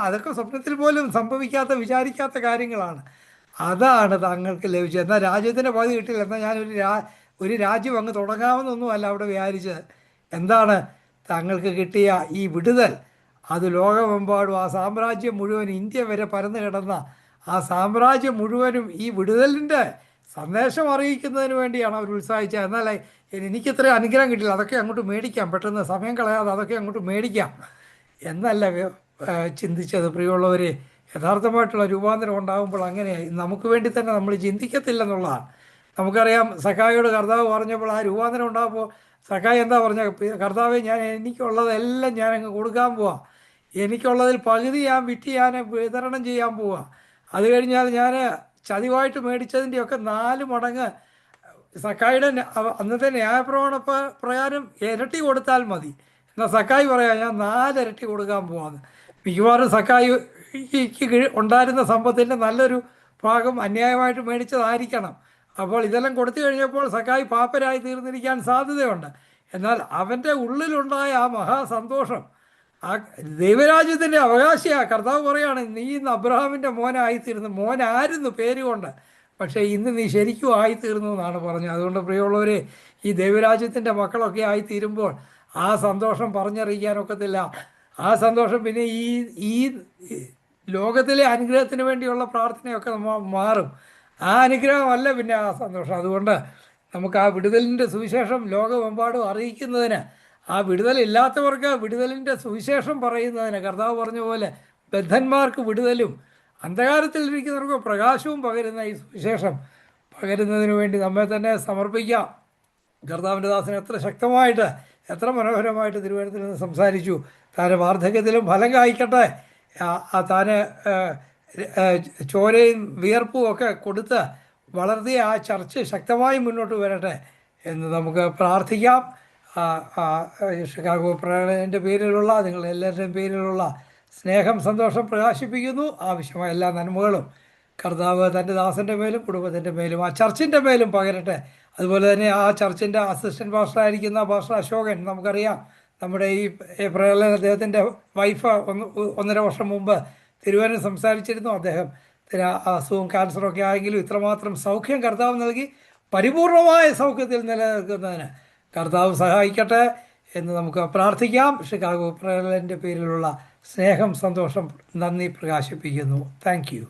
അതൊക്കെ സ്വപ്നത്തിൽ പോലും സംഭവിക്കാത്ത വിചാരിക്കാത്ത കാര്യങ്ങളാണ്. അതാണ് തങ്ങൾക്ക് ലഭിച്ചത്. എന്നാൽ രാജ്യത്തിൻ്റെ പകുതി കിട്ടില്ല. എന്നാൽ ഒരു രാജ്യം അങ്ങ് തുടങ്ങാമെന്നൊന്നുമല്ല അവിടെ വിചാരിച്ചത്. എന്താണ് തങ്ങൾക്ക് കിട്ടിയ ഈ വിടുതൽ? അത് ലോകമെമ്പാടും ആ സാമ്രാജ്യം മുഴുവൻ, ഇന്ത്യ വരെ പരന്നു കിടന്ന ആ സാമ്രാജ്യം മുഴുവനും ഈ വിടുതലിൻ്റെ സന്ദേശം അറിയിക്കുന്നതിന് വേണ്ടിയാണ് അവർ ഉത്സാഹിച്ചത്. എന്നാൽ എനിക്കിത്ര അനുഗ്രഹം കിട്ടില്ല, അതൊക്കെ അങ്ങോട്ട് മേടിക്കാം, പെട്ടെന്ന് സമയം കളയാതെ അതൊക്കെ അങ്ങോട്ട് മേടിക്കാം എന്നല്ല ചിന്തിച്ചത്. പ്രിയമുള്ളവരെ, യഥാർത്ഥമായിട്ടുള്ള രൂപാന്തരം ഉണ്ടാകുമ്പോൾ അങ്ങനെയായി നമുക്ക് വേണ്ടി തന്നെ നമ്മൾ ചിന്തിക്കത്തില്ലെന്നുള്ളതാണ്. നമുക്കറിയാം, സഖായിയോട് കർത്താവ് പറഞ്ഞപ്പോൾ ആ രൂപാന്തരം ഉണ്ടാകുമ്പോൾ സഖായി എന്താ പറഞ്ഞ? കർത്താവെ, എനിക്കുള്ളതെല്ലാം ഞാനങ്ങ് കൊടുക്കാൻ പോവാം, എനിക്കുള്ളതിൽ പകുതി ഞാൻ വിറ്റ് ഞാൻ വിതരണം ചെയ്യാൻ പോവാം, അത് കഴിഞ്ഞാൽ ഞാൻ ചതിവായിട്ട് മേടിച്ചതിൻ്റെയൊക്കെ 4 മടങ്ങ് സക്കായിയുടെ അന്നത്തെ ന്യായപ്രമാണ പ്രകാരം ഇരട്ടി കൊടുത്താൽ മതി. എന്നാൽ സക്കായി പറയാം, ഞാൻ 4 ഇരട്ടി കൊടുക്കാൻ പോവാന്ന്. മിക്കവാറും സക്കായിക്ക് ഉണ്ടായിരുന്ന സമ്പത്തിൻ്റെ നല്ലൊരു ഭാഗം അന്യായമായിട്ട് മേടിച്ചതായിരിക്കണം. അപ്പോൾ ഇതെല്ലാം കൊടുത്തു കഴിഞ്ഞപ്പോൾ സക്കായി പാപ്പരായി തീർന്നിരിക്കാൻ സാധ്യതയുണ്ട്. എന്നാൽ അവൻ്റെ ഉള്ളിലുണ്ടായ ആ മഹാസന്തോഷം, ആ ദൈവരാജ്യത്തിൻ്റെ അവകാശിയാണ്. കർത്താവ് പറയാണ്, നീ ഇന്ന് അബ്രഹാമിൻ്റെ മോനായിത്തീർന്നു. മോനായിരുന്നു പേരുകൊണ്ട്, പക്ഷേ ഇന്ന് നീ ശരിക്കും ആയിത്തീർന്നു എന്നാണ് പറഞ്ഞത്. അതുകൊണ്ട് പ്രിയമുള്ളവരെ, ഈ ദൈവരാജ്യത്തിൻ്റെ മക്കളൊക്കെ ആയിത്തീരുമ്പോൾ ആ സന്തോഷം പറഞ്ഞറിയിക്കാനൊക്കത്തില്ല. ആ സന്തോഷം പിന്നെ ഈ ലോകത്തിലെ അനുഗ്രഹത്തിന് വേണ്ടിയുള്ള പ്രാർത്ഥനയൊക്കെ മാറും. ആ അനുഗ്രഹമല്ല പിന്നെ ആ സന്തോഷം. അതുകൊണ്ട് നമുക്ക് ആ വിടുതലിൻ്റെ സുവിശേഷം ലോകമെമ്പാടും അറിയിക്കുന്നതിന്, ആ വിടുതലില്ലാത്തവർക്ക് വിടുതലിൻ്റെ സുവിശേഷം പറയുന്നതിന്, കർത്താവ് പറഞ്ഞ പോലെ ബദ്ധന്മാർക്ക് വിടുതലും അന്ധകാരത്തിലിരിക്കുന്നവർക്ക് പ്രകാശവും പകരുന്ന ഈ സുവിശേഷം പകരുന്നതിന് വേണ്ടി നമ്മെ തന്നെ സമർപ്പിക്കാം. കർത്താവിൻ്റെ ദാസൻ എത്ര ശക്തമായിട്ട്, എത്ര മനോഹരമായിട്ട് തിരുവനന്തപുരത്തിൽ നിന്ന് സംസാരിച്ചു. താന് വാർദ്ധക്യത്തിലും ഫലം കായ്ക്കട്ടെ, താന് ചോരയും വിയർപ്പും ഒക്കെ കൊടുത്ത് വളർത്തിയ ആ ചർച്ച് ശക്തമായി മുന്നോട്ട് വരട്ടെ എന്ന് നമുക്ക് പ്രാർത്ഥിക്കാം. ഷിക്കാഗോ പ്രേരണയുടെ പേരിലുള്ള നിങ്ങളെല്ലാവരുടെയും പേരിലുള്ള സ്നേഹം, സന്തോഷം പ്രകാശിപ്പിക്കുന്നു. ആവശ്യമായ എല്ലാ നന്മകളും കർത്താവ് തൻ്റെ ദാസൻ്റെ മേലും കുടുംബത്തിൻ്റെ മേലും ആ ചർച്ചിൻ്റെ മേലും പകരട്ടെ. അതുപോലെ തന്നെ ആ ചർച്ചിൻ്റെ അസിസ്റ്റൻറ്റ് പാസ്റ്ററായിരിക്കുന്ന പാസ്റ്റർ അശോകൻ, നമുക്കറിയാം, നമ്മുടെ ഈ പ്രേരണ അദ്ദേഹത്തിൻ്റെ വൈഫ് 1.5 വർഷം മുമ്പ് തിരുവനന്തപുരം സംസാരിച്ചിരുന്നു. അദ്ദേഹം അസുഖവും ക്യാൻസറൊക്കെ ആയെങ്കിലും ഇത്രമാത്രം സൗഖ്യം കർത്താവ് നൽകി പരിപൂർണമായ സൗഖ്യത്തിൽ നിലനിൽക്കുന്നതിന് കർത്താവ് സഹായിക്കട്ടെ എന്ന് നമുക്ക് പ്രാർത്ഥിക്കാം. ഷിക്കാഗോ പ്രേരണൻ്റെ പേരിലുള്ള സ്നേഹം, സന്തോഷം, നന്ദി പ്രകാശിപ്പിക്കുന്നു. Thank U.